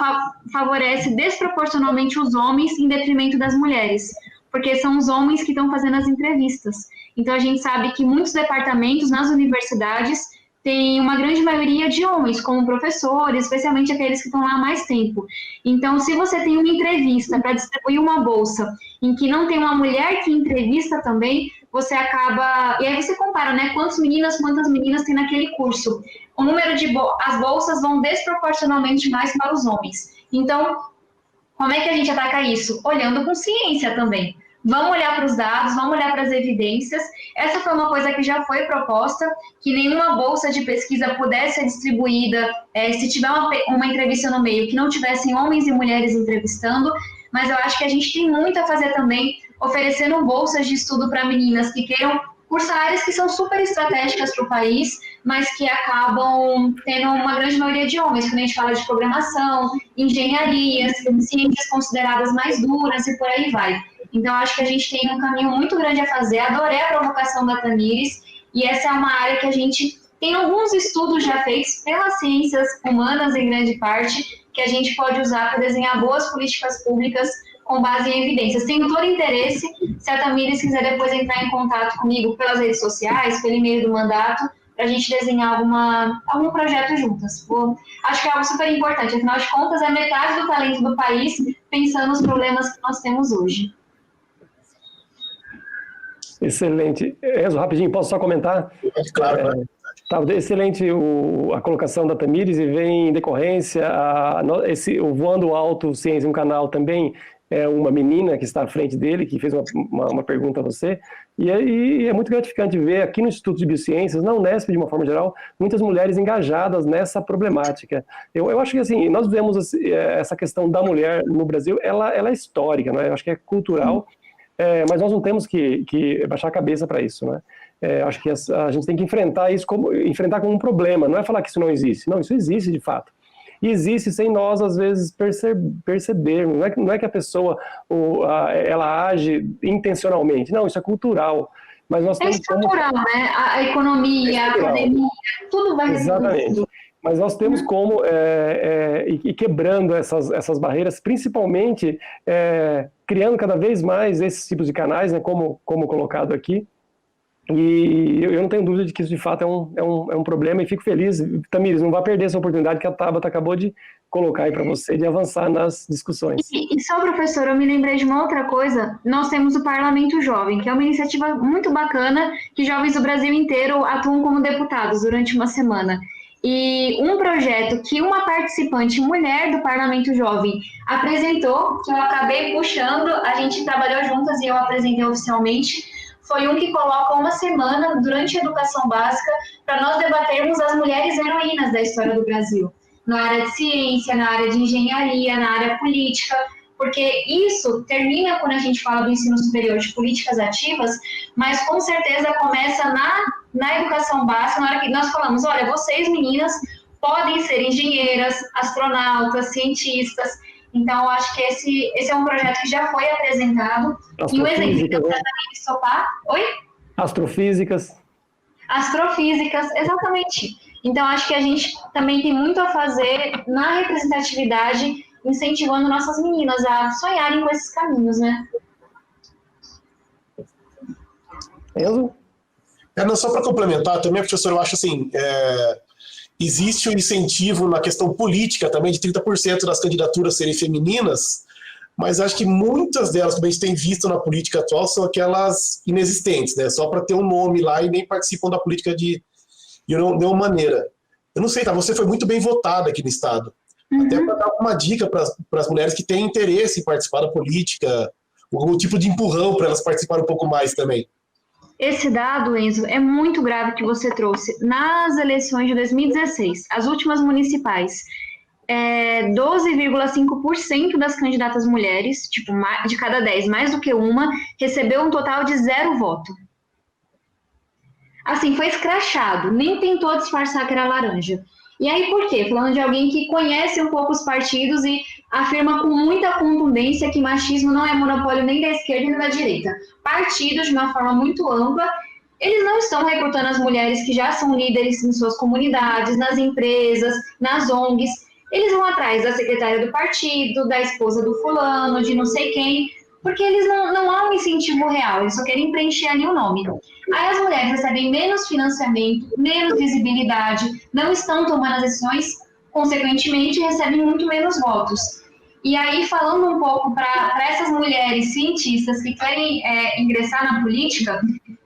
favorece desproporcionalmente os homens em detrimento das mulheres, porque são os homens que estão fazendo as entrevistas. Então, a gente sabe que muitos departamentos nas universidades têm uma grande maioria de homens, como professores, especialmente aqueles que estão lá há mais tempo. Então, se você tem uma entrevista para distribuir uma bolsa em que não tem uma mulher que entrevista também, você acaba... E aí você compara, né? Quantas meninas tem naquele curso. O número de as bolsas vão desproporcionalmente mais para os homens. Então, como é que a gente ataca isso? Olhando com ciência também. Vamos olhar para os dados, vamos olhar para as evidências. Essa foi uma coisa que já foi proposta, que nenhuma bolsa de pesquisa pudesse ser distribuída se tiver uma entrevista no meio, que não tivessem homens e mulheres entrevistando, mas eu acho que a gente tem muito a fazer também, oferecendo bolsas de estudo para meninas que queiram cursar áreas que são super estratégicas para o país, mas que acabam tendo uma grande maioria de homens, quando a gente fala de programação, engenharias, ciências consideradas mais duras e por aí vai. Então, acho que a gente tem um caminho muito grande a fazer. Adorei a provocação da Tamires, e essa é uma área que a gente tem alguns estudos já feitos pelas ciências humanas, em grande parte, que a gente pode usar para desenhar boas políticas públicas com base em evidências. Tenho todo interesse, se a Tamires quiser depois entrar em contato comigo pelas redes sociais, pelo e-mail do mandato, para a gente desenhar algum projeto juntas. Acho que é algo super importante, afinal de contas, é metade do talento do país pensando nos problemas que nós temos hoje. Excelente. Enzo, rapidinho, posso só comentar? Claro. Tá, excelente a colocação da Tamires, e vem em decorrência o Voando Alto Ciência, um canal também, é uma menina que está à frente dele, que fez uma pergunta a você, e é muito gratificante ver aqui no Instituto de Biociências, na Unesp de uma forma geral, muitas mulheres engajadas nessa problemática. Eu acho que assim, nós vemos essa questão da mulher no Brasil, ela é histórica, né? Eu acho que é cultural, mas nós não temos que baixar a cabeça para isso, né? Acho que a gente tem que enfrentar isso como um problema, não é falar que isso não existe. Não, isso existe de fato. E existe sem nós, às vezes, percebermos. Não é que a pessoa ela age intencionalmente. Não, isso é cultural. Mas nós temos estrutural, né? A economia, a academia, tudo vai... Exatamente. Mas nós temos como ir quebrando essas barreiras, principalmente criando cada vez mais esses tipos de canais, né, como colocado aqui. E eu não tenho dúvida de que isso de fato é um problema, e fico feliz. Tamires, não vá perder essa oportunidade que a Tabata acabou de colocar aí para você, de avançar nas discussões. E só, professor, eu me lembrei de uma outra coisa. Nós temos o Parlamento Jovem, que é uma iniciativa muito bacana, que jovens do Brasil inteiro atuam como deputados durante uma semana. E um projeto que uma participante mulher do Parlamento Jovem apresentou, que eu acabei puxando, a gente trabalhou juntas e eu apresentei oficialmente, foi um que coloca uma semana durante a educação básica para nós debatermos as mulheres heroínas da história do Brasil, na área de ciência, na área de engenharia, na área política, porque isso termina quando a gente fala do ensino superior de políticas ativas, mas com certeza começa na educação básica, na hora que nós falamos, olha, vocês meninas podem ser engenheiras, astronautas, cientistas. Então, eu acho que esse é um projeto que já foi apresentado. E o exemplo que eu também estopar... Oi? Astrofísicas. Astrofísicas, exatamente. Então, acho que a gente também tem muito a fazer na representatividade, incentivando nossas meninas a sonharem com esses caminhos, né? Enzo? Não, só para complementar também, professor, eu acho assim, existe um incentivo na questão política também de 30% das candidaturas serem femininas, mas acho que muitas delas, como a gente tem visto na política atual, são aquelas inexistentes, né? Só para ter um nome lá e nem participam da política de nenhuma maneira. Eu não sei, tá? Você foi muito bem votada aqui no Estado. Até para dar uma dica para as mulheres que têm interesse em participar da política, algum tipo de empurrão para elas participarem um pouco mais também. Esse dado, Enzo, é muito grave que você trouxe. Nas eleições de 2016, as últimas municipais, 12,5% das candidatas mulheres, tipo, de cada 10, mais do que uma, recebeu um total de 0 voto. Assim, foi escrachado, nem tentou disfarçar que era laranja. E aí, por quê? Falando de alguém que conhece um pouco os partidos e afirma com muita contundência que machismo não é monopólio nem da esquerda nem da direita. Partidos, de uma forma muito ampla, eles não estão recrutando as mulheres que já são líderes em suas comunidades, nas empresas, nas ONGs. Eles vão atrás da secretária do partido, da esposa do fulano, de não sei quem, porque eles não há um incentivo real, eles só querem preencher ali o nome. Aí as mulheres recebem menos financiamento, menos visibilidade, não estão tomando as decisões, consequentemente recebem muito menos votos. E aí, falando um pouco para essas mulheres cientistas que querem ingressar na política,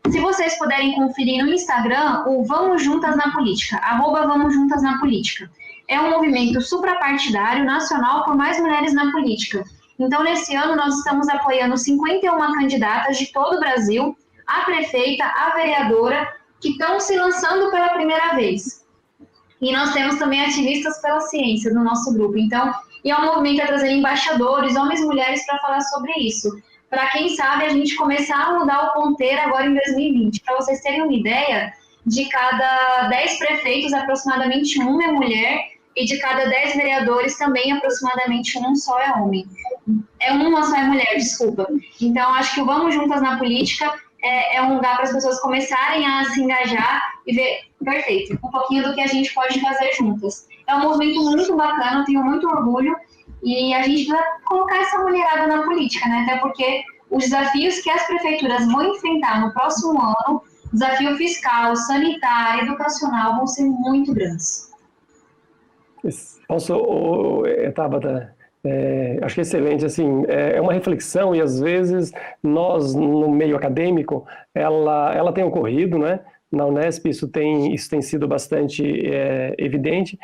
se vocês puderem conferir no Instagram, o Vamos Juntas na Política, @VamosJuntasNaPolítica. É um movimento suprapartidário nacional por mais mulheres na política. Então, nesse ano, nós estamos apoiando 51 candidatas de todo o Brasil, a prefeita, a vereadora, que estão se lançando pela primeira vez. E nós temos também ativistas pela ciência no nosso grupo. Então, e é um movimento a trazer embaixadores, homens e mulheres, para falar sobre isso. Para quem sabe, a gente começar a mudar o ponteiro agora em 2020. Para vocês terem uma ideia, de cada 10 prefeitos, aproximadamente um é mulher, e de cada 10 vereadores também aproximadamente um só é homem. Uma só é mulher, desculpa. Então, acho que o Vamos Juntas na Política é um lugar para as pessoas começarem a se engajar e ver, perfeito, um pouquinho do que a gente pode fazer juntas. É um movimento muito bacana, eu tenho muito orgulho, e a gente vai colocar essa mulherada na política, né? Até porque os desafios que as prefeituras vão enfrentar no próximo ano, desafio fiscal, sanitário, educacional, vão ser muito grandes. Posso, Tabata, acho que é excelente, assim, é uma reflexão e às vezes nós, no meio acadêmico, ela tem ocorrido, né? Na Unesp isso tem sido bastante evidente,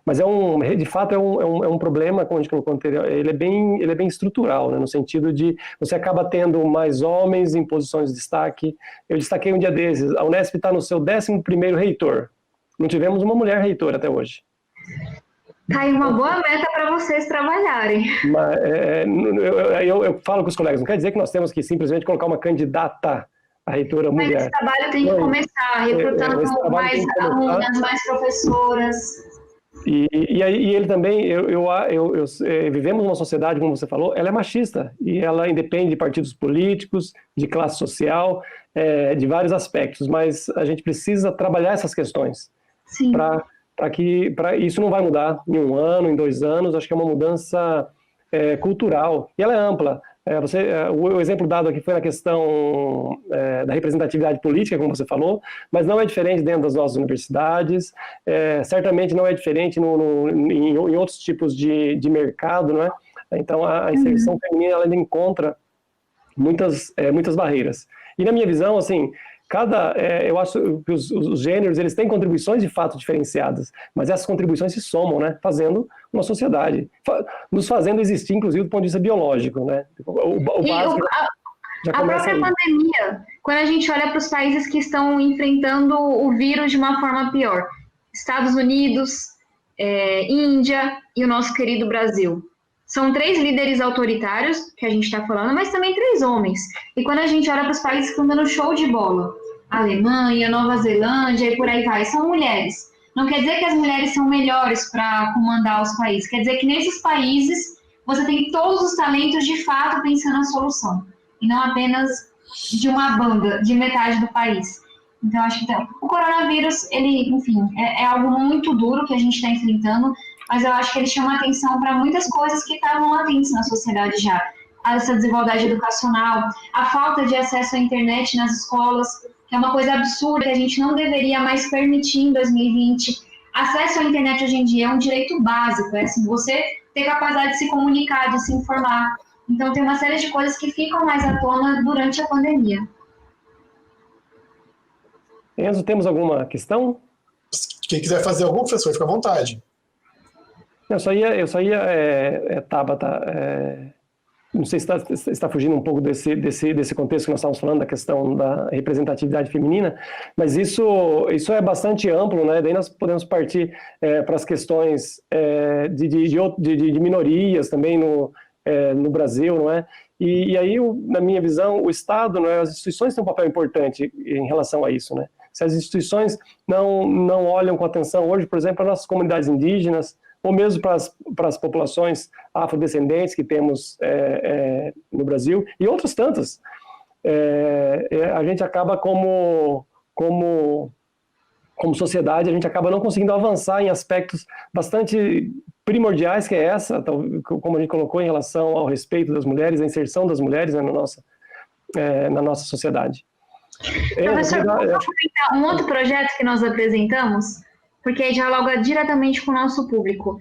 mas de fato é um problema, como a gente colocou anterior, ele é bem estrutural, né, no sentido de você acaba tendo mais homens em posições de destaque. Eu destaquei um dia desses, a Unesp está no seu 11º reitor, não tivemos uma mulher reitora até hoje. Tá aí uma boa meta para vocês trabalharem. Mas, eu falo com os colegas, não quer dizer que nós temos que simplesmente colocar uma candidata a reitora mulher. Mas esse trabalho tem que começar, recrutando mais alunas, mais professoras. E ele também, vivemos numa sociedade, como você falou, ela é machista, e ela independe de partidos políticos, de classe social, de vários aspectos, mas a gente precisa trabalhar essas questões. Sim. Isso não vai mudar em 1 ano, em 2 anos, acho que é uma mudança cultural, e ela é ampla. O exemplo dado aqui foi na questão da representatividade política, como você falou, mas não é diferente dentro das nossas universidades, certamente não é diferente em outros tipos de mercado, não é? Então, a inserção feminina ela ainda encontra muitas barreiras. E na minha visão, assim, eu acho que os gêneros eles têm contribuições de fato diferenciadas, mas essas contribuições se somam, né, fazendo uma sociedade, nos fazendo existir, inclusive, do ponto de vista biológico, né? A própria pandemia, quando a gente olha para os países que estão enfrentando o vírus de uma forma pior, Estados Unidos, Índia e o nosso querido Brasil. São 3 líderes autoritários que a gente está falando, mas também 3 homens. E quando a gente olha para os países que estão dando show de bola, Alemanha, Nova Zelândia e por aí vai, são mulheres. Não quer dizer que as mulheres são melhores para comandar os países, quer dizer que nesses países você tem todos os talentos de fato pensando na solução, e não apenas de uma banda, de metade do país. Então, acho que o coronavírus, ele, enfim, é algo muito duro que a gente está enfrentando, mas eu acho que ele chama atenção para muitas coisas que estavam latentes na sociedade já. Essa desigualdade educacional, a falta de acesso à internet nas escolas, que é uma coisa absurda, que a gente não deveria mais permitir em 2020. Acesso à internet hoje em dia é um direito básico, é assim, você ter capacidade de se comunicar, de se informar. Então, tem uma série de coisas que ficam mais à tona durante a pandemia. Enzo, temos alguma questão? Quem quiser fazer algum, professor, fica à vontade. Eu só ia Tabata, não sei se está fugindo um pouco desse contexto que nós estávamos falando, da questão da representatividade feminina, mas isso é bastante amplo, né? Daí nós podemos partir para as questões de minorias também no Brasil, não é? E aí, na minha visão, o Estado, não é? As instituições têm um papel importante em relação a isso, né? Se as instituições não olham com atenção hoje, por exemplo, para as nossas comunidades indígenas, ou mesmo para as populações afrodescendentes que temos no Brasil, e outras tantas, a gente acaba como sociedade, a gente acaba não conseguindo avançar em aspectos bastante primordiais, que é essa, como a gente colocou, em relação ao respeito das mulheres, a inserção das mulheres, né, na nossa sociedade. Professor, posso comentar um outro projeto que nós apresentamos? Porque aí dialoga diretamente com o nosso público.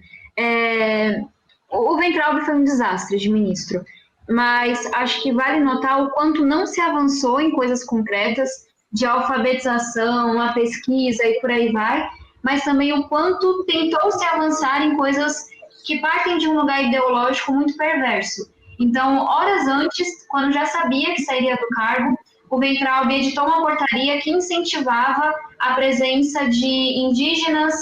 O Weintraub foi um desastre de ministro, mas acho que vale notar o quanto não se avançou em coisas concretas, de alfabetização, a pesquisa e por aí vai, mas também o quanto tentou se avançar em coisas que partem de um lugar ideológico muito perverso. Então, horas antes, quando já sabia que sairia do cargo, o Weintraub editou uma portaria que incentivava a presença de indígenas,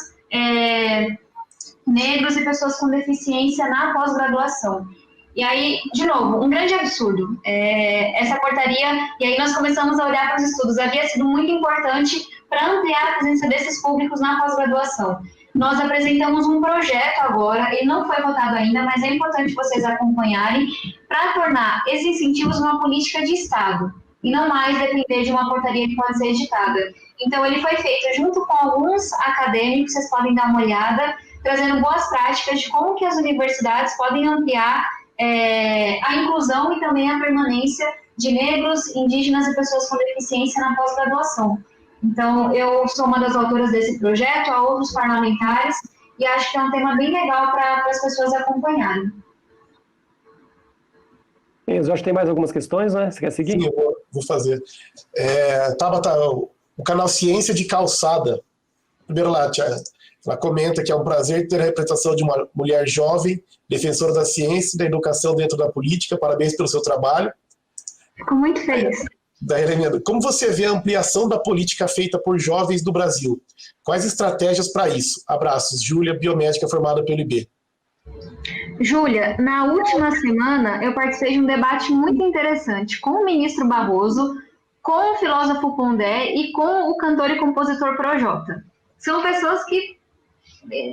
negros e pessoas com deficiência na pós-graduação. E aí, de novo, um grande absurdo. Essa portaria, e aí nós começamos a olhar para os estudos, havia sido muito importante para ampliar a presença desses públicos na pós-graduação. Nós apresentamos um projeto agora, ele não foi votado ainda, mas é importante vocês acompanharem, para tornar esses incentivos uma política de Estado, e não mais depender de uma portaria que pode ser editada. Então, ele foi feito junto com alguns acadêmicos, vocês podem dar uma olhada, trazendo boas práticas de como que as universidades podem ampliar a inclusão e também a permanência de negros, indígenas e pessoas com deficiência na pós-graduação. Então, eu sou uma das autoras desse projeto, há outros parlamentares, e acho que é um tema bem legal para as pessoas acompanharem. Eu acho que tem mais algumas questões, né? Você quer seguir? Sim, eu vou fazer. Tabata, o canal Ciência de Calçada. Primeiro lá, ela comenta que é um prazer ter a representação de uma mulher jovem, defensora da ciência e da educação dentro da política. Parabéns pelo seu trabalho. Fico muito feliz. Da Helena, como você vê a ampliação da política feita por jovens do Brasil? Quais estratégias para isso? Abraços. Júlia, biomédica formada pelo IB. Júlia, na última semana eu participei de um debate muito interessante com o ministro Barroso, com o filósofo Pondé e com o cantor e compositor Projota. São pessoas que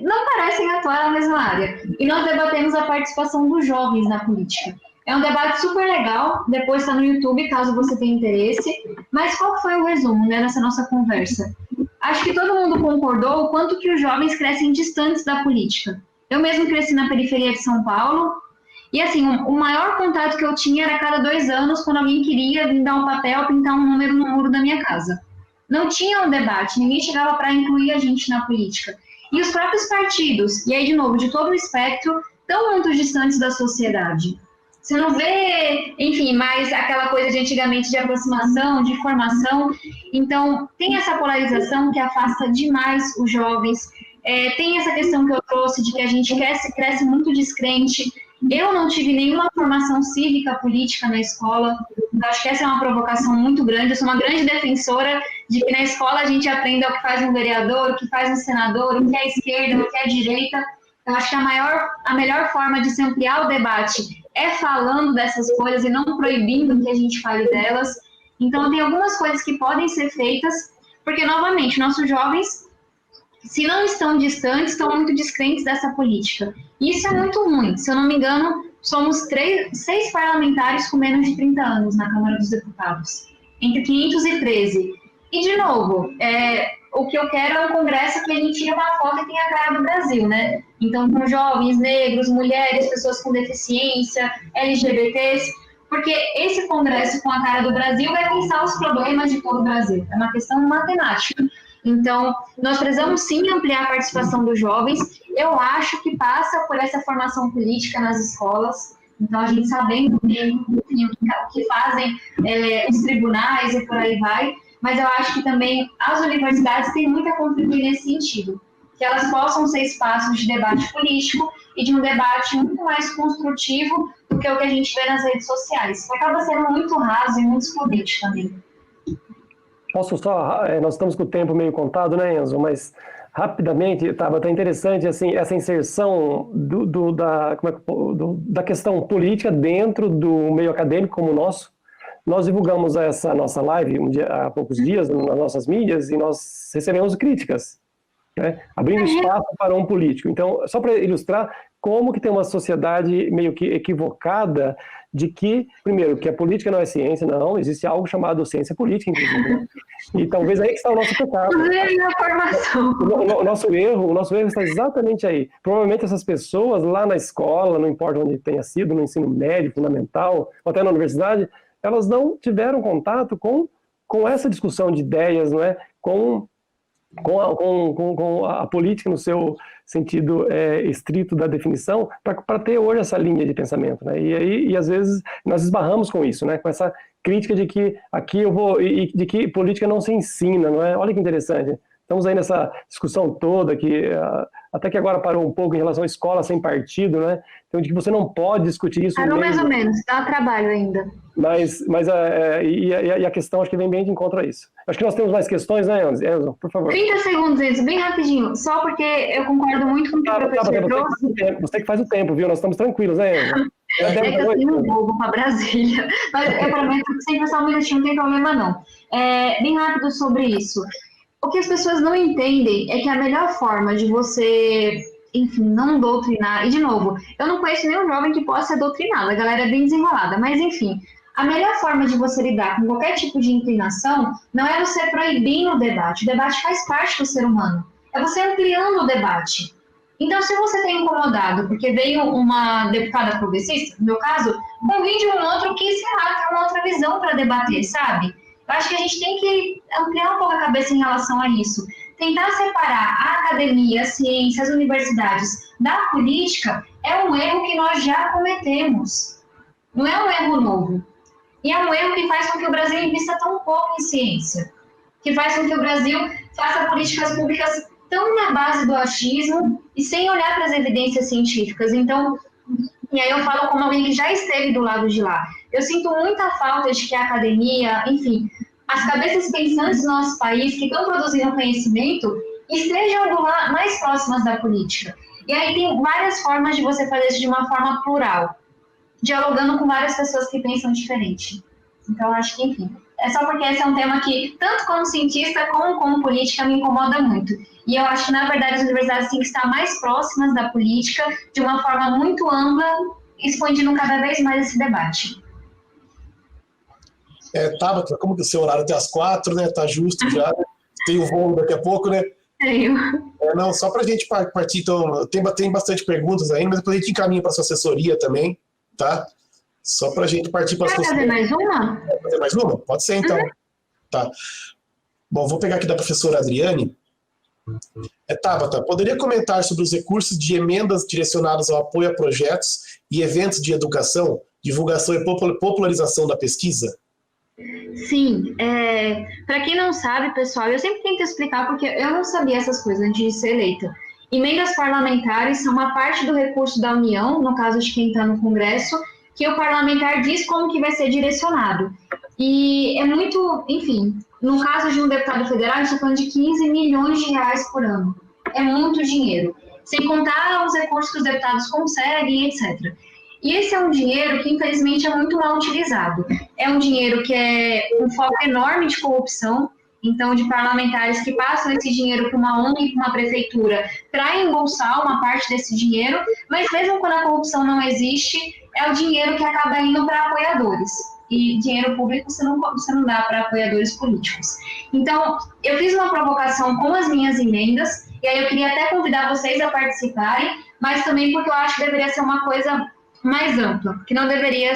não parecem atuar na mesma área. E nós debatemos a participação dos jovens na política. É um debate super legal, depois está no YouTube, caso você tenha interesse. Mas qual foi o resumo, né, dessa nossa conversa? Acho que todo mundo concordou o quanto que os jovens crescem distantes da política. Eu mesmo cresci na periferia de São Paulo, e assim, o maior contato que eu tinha era a cada 2 anos, quando alguém queria vir dar um papel, pintar um número no muro da minha casa. Não tinha um debate, ninguém chegava para incluir a gente na política. E os próprios partidos, e aí de novo, de todo o espectro, estão muito distantes da sociedade. Você não vê, enfim, mais aquela coisa de antigamente de aproximação, de formação. Então, tem essa polarização que afasta demais os jovens. Tem essa questão que eu trouxe de que a gente cresce muito descrente. Eu não tive nenhuma formação cívica política na escola. Eu acho que essa é uma provocação muito grande. Eu sou uma grande defensora de que na escola a gente aprenda o que faz um vereador, o que faz um senador, o que é esquerda, o que é direita. Eu acho que a melhor forma de se ampliar o debate é falando dessas coisas e não proibindo que a gente fale delas. Então, tem algumas coisas que podem ser feitas, porque, novamente, nossos jovens, se não estão distantes, estão muito descrentes dessa política. E isso é muito ruim. Se eu não me engano, somos 6 parlamentares com menos de 30 anos na Câmara dos Deputados, entre 513. E, de novo, o que eu quero é um congresso que a gente tire uma foto e tenha a cara do Brasil, né? Então, com jovens, negros, mulheres, pessoas com deficiência, LGBTs, porque esse congresso com a cara do Brasil vai pensar os problemas de todo o Brasil. É uma questão matemática. Então, nós precisamos sim ampliar a participação dos jovens. Eu acho que passa por essa formação política nas escolas. Então, a gente sabendo o que fazem os tribunais e por aí vai. Mas eu acho que também as universidades têm muito a contribuir nesse sentido. Que elas possam ser espaços de debate político e de um debate muito mais construtivo do que o que a gente vê nas redes sociais. Que acaba sendo muito raso e muito excludente também. Posso só, nós estamos com o tempo meio contado, né, Enzo? Mas rapidamente, estava até interessante assim, essa inserção da questão política dentro do meio acadêmico como o nosso. Nós divulgamos essa nossa live há poucos dias nas nossas mídias e nós recebemos críticas, né? Abrindo espaço para um político. Então, só para ilustrar como que tem uma sociedade meio que equivocada de que, primeiro, que a política não é ciência, não, existe algo chamado ciência política, inclusive. E talvez aí que está o nosso pecado. O nosso erro está exatamente aí. Provavelmente essas pessoas lá na escola, não importa onde tenha sido, no ensino médio, fundamental, ou até na universidade, elas não tiveram contato com essa discussão de ideias, não é? Com a política no seu sentido estrito da definição, para ter hoje essa linha de pensamento, né? E às vezes nós esbarramos com isso, né? Com essa crítica de que aqui de que política não se ensina, não é? Olha que interessante. Estamos aí nessa discussão toda que até que agora parou um pouco em relação à escola sem partido, né? Então, de que você não pode discutir isso. Parou mais ou menos, dá trabalho ainda. Mas a questão acho que vem bem de encontro a isso. Acho que nós temos mais questões, né, Enzo? Por favor. 30 segundos, Enzo, bem rapidinho. Só porque eu concordo muito com o que o professor trouxe. Você que faz o tempo, viu? Nós estamos tranquilos, né, Enzo? É que eu tenho um voo para Brasília. Mas eu prometo que sempre só um minutinho, não tem problema não. Bem rápido sobre isso. O que as pessoas não entendem é que a melhor forma de você, enfim, não doutrinar... E, de novo, eu não conheço nenhum jovem que possa ser doutrinado. A galera é bem desenrolada. Mas, enfim, a melhor forma de você lidar com qualquer tipo de inclinação não é você proibindo o debate. O debate faz parte do ser humano. É você ampliando o debate. Então, se você está incomodado porque veio uma deputada progressista, no meu caso, convide um outro que, sei lá, tem uma outra visão para debater, sabe? Eu acho que a gente tem que ampliar um pouco a cabeça em relação a isso. Tentar separar a academia, a ciência, as universidades da política é um erro que nós já cometemos. Não é um erro novo. E é um erro que faz com que o Brasil invista tão pouco em ciência. Que faz com que o Brasil faça políticas públicas tão na base do achismo e sem olhar para as evidências científicas. Então, e aí eu falo como alguém que já esteve do lado de lá. Eu sinto muita falta de que a academia, enfim, as cabeças pensantes do nosso país que estão produzindo conhecimento estejam mais próximas da política. E aí tem várias formas de você fazer isso de uma forma plural, dialogando com várias pessoas que pensam diferente. Então, acho que, enfim, é só porque esse é um tema que, tanto como cientista como política, me incomoda muito. E eu acho que, na verdade, as universidades têm que estar mais próximas da política, de uma forma muito ampla, expandindo cada vez mais esse debate. Tabata, como que o seu horário até às 4, né? Tá justo já, né? Tem o voo daqui a pouco, né? Tenho. Não, só para a gente partir, então, tem bastante perguntas ainda, mas depois a gente encaminha para a sua assessoria também, tá? Só para a gente partir para as quer fazer mais uma? Quer fazer mais uma? Pode ser, então. Tá. Bom, vou pegar aqui da professora Adriane. Tabata, poderia comentar sobre os recursos de emendas direcionados ao apoio a projetos e eventos de educação, divulgação e popularização da pesquisa? Sim, para quem não sabe, pessoal, eu sempre tento explicar porque eu não sabia essas coisas antes de ser eleita. Emendas parlamentares são uma parte do recurso da União, no caso de quem está no Congresso, que o parlamentar diz como que vai ser direcionado. E é muito, enfim, no caso de um deputado federal, a gente está falando de 15 milhões de reais por ano. É muito dinheiro. sem contar os recursos que os deputados conseguem, etc. E esse é um dinheiro que, infelizmente, é muito mal utilizado. É um dinheiro que é um foco enorme de corrupção, então, de parlamentares que passam esse dinheiro para uma ONG, para uma prefeitura, para embolsar uma parte desse dinheiro, mas mesmo quando a corrupção não existe, é o dinheiro que acaba indo para apoiadores. E dinheiro público você não dá para apoiadores políticos. Então, eu fiz uma provocação com as minhas emendas, e aí eu queria até convidar vocês a participarem, mas também porque eu acho que deveria ser uma coisa mais ampla, que não deveria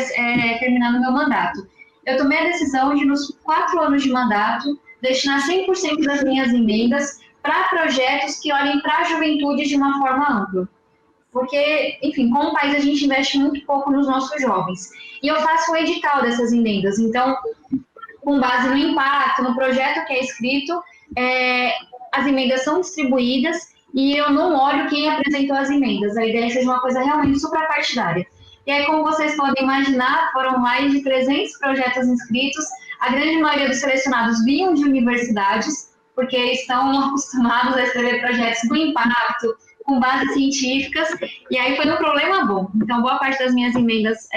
terminar no meu mandato. Eu tomei a decisão de, nos 4 anos de mandato, destinar 100% das minhas emendas para projetos que olhem para a juventude de uma forma ampla. Porque, enfim, como país a gente investe muito pouco nos nossos jovens. E eu faço um edital dessas emendas. Então, com base no impacto, no projeto que é escrito, as emendas são distribuídas e eu não olho quem apresentou as emendas. A ideia é que seja uma coisa realmente suprapartidária. E aí, como vocês podem imaginar, foram mais de 300 projetos inscritos. A grande maioria dos selecionados vinham de universidades, porque estão acostumados a escrever projetos com impacto, com bases científicas, e aí foi um problema bom. Então, boa parte das minhas emendas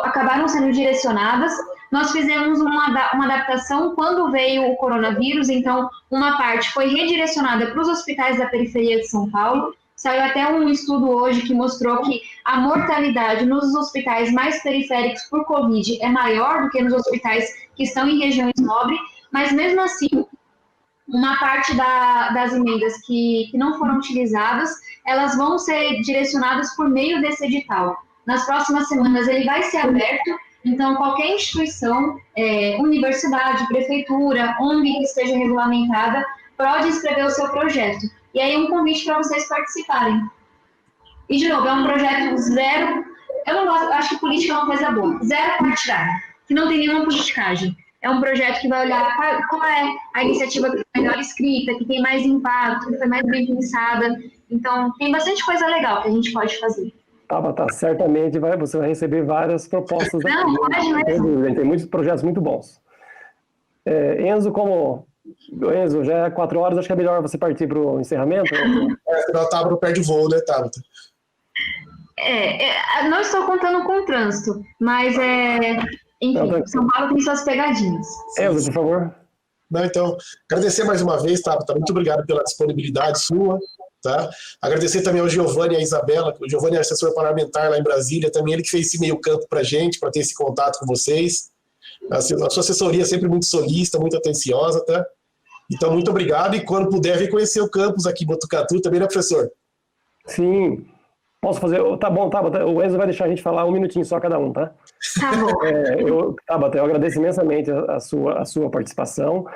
acabaram sendo direcionadas. Nós fizemos uma adaptação quando veio o coronavírus, então uma parte foi redirecionada para os hospitais da periferia de São Paulo. Saiu até um estudo hoje que mostrou que a mortalidade nos hospitais mais periféricos por Covid é maior do que nos hospitais que estão em regiões nobres, mas mesmo assim, uma parte das emendas que não foram utilizadas, elas vão ser direcionadas por meio desse edital. Nas próximas semanas ele vai ser aberto, então qualquer instituição, universidade, prefeitura, ONG que esteja regulamentada, pode escrever o seu projeto. E aí um convite para vocês participarem. E, de novo, é um projeto zero, eu acho que política é uma coisa boa, zero partidário, que não tem nenhuma politicagem. É um projeto que vai olhar qual é a iniciativa que foi melhor escrita, que tem mais impacto, que foi mais bem pensada. Então, tem bastante coisa legal que a gente pode fazer. Tá, certamente você vai receber várias propostas daqui. Não, pode mesmo. Tem muitos projetos muito bons. Enzo, já é 4 horas, acho que é melhor você partir para o encerramento. A Tabata perde voo, né, Tabata? Não estou contando com o trânsito, mas enfim, São Paulo tem suas pegadinhas. Enzo, por favor. Não, então, agradecer mais uma vez, Tabata, muito obrigado pela disponibilidade sua, tá? Agradecer também ao Giovanni e à Isabela, o Giovanni é assessor parlamentar lá em Brasília, também ele que fez esse meio campo para a gente, para ter esse contato com vocês. A sua assessoria é sempre muito solista, muito atenciosa, tá? Então, muito obrigado. E quando puder, vir conhecer o campus aqui em Botucatu também, né, professor? Sim. Posso fazer? Tá bom, Tabata. O Enzo vai deixar a gente falar 1 minutinho só cada um, tá? Tá bom. Tabata, eu agradeço imensamente a sua participação.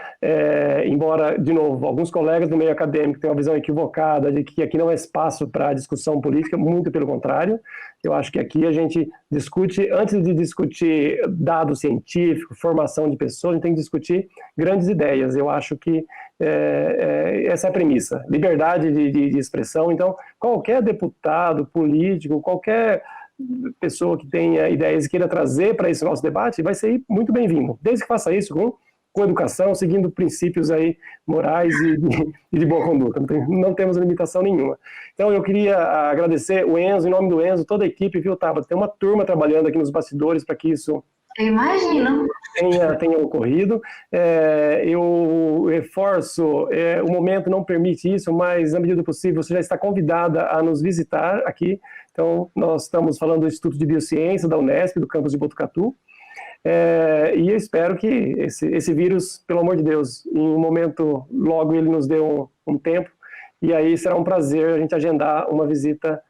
Embora, de novo, alguns colegas do meio acadêmico tenham uma visão equivocada de que aqui não é espaço para discussão política, muito pelo contrário. Eu acho que aqui a gente discute, antes de discutir dado científico, formação de pessoas, a gente tem que discutir grandes ideias. Eu acho que essa é a premissa, liberdade de expressão. Então, qualquer deputado, político, qualquer pessoa que tenha ideias e queira trazer para esse nosso debate, vai ser muito bem-vindo, desde que faça isso com educação, seguindo princípios aí morais e de boa conduta. Não temos limitação nenhuma. Então, eu queria agradecer o Enzo, em nome do Enzo, toda a equipe, viu, Tabata? Tem uma turma trabalhando aqui nos bastidores para que isso tenha ocorrido. Eu reforço, o momento não permite isso, mas na medida do possível você já está convidada a nos visitar aqui. Então, nós estamos falando do Instituto de Biociência da Unesp, do campus de Botucatu, e eu espero que esse vírus, pelo amor de Deus, em um momento, logo ele nos dê um tempo, e aí será um prazer a gente agendar uma visita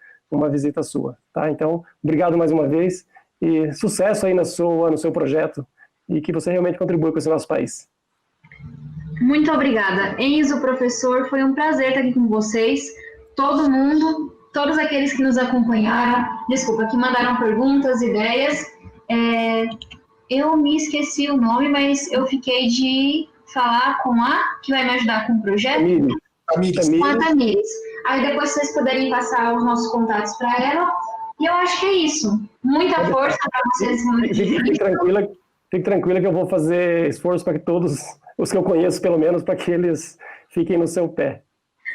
sua. Tá? Então, obrigado mais uma vez, e sucesso aí no seu projeto, e que você realmente contribua com esse nosso país. Muito obrigada. Enzo, professor, foi um prazer estar aqui com vocês, todo mundo, todos aqueles que nos acompanharam, que mandaram perguntas, ideias. Eu me esqueci o nome, mas eu fiquei de falar com a que vai me ajudar com o projeto. Com a Tamires. Aí depois vocês puderem passar os nossos contatos para ela. E eu acho que é isso. Muita força para vocês. Fique tranquila que eu vou fazer esforço para que todos os que eu conheço, pelo menos, para que eles fiquem no seu pé.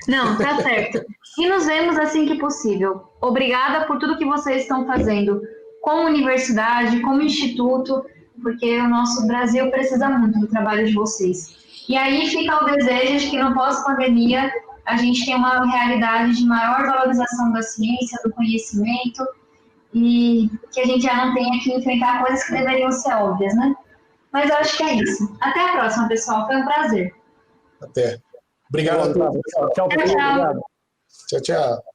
Não, tá certo. E nos vemos assim que possível. Obrigada por tudo que vocês estão fazendo como universidade, como instituto, porque o nosso Brasil precisa muito do trabalho de vocês. E aí fica o desejo de que no pós-pandemia a gente tenha uma realidade de maior valorização da ciência, do conhecimento, e que a gente já não tenha que enfrentar coisas que deveriam ser óbvias, né? Mas eu acho que é isso. Até a próxima, pessoal. Foi um prazer. Até. Obrigado a todos. Tchau, pessoal. Tchau, tchau. Tchau, tchau.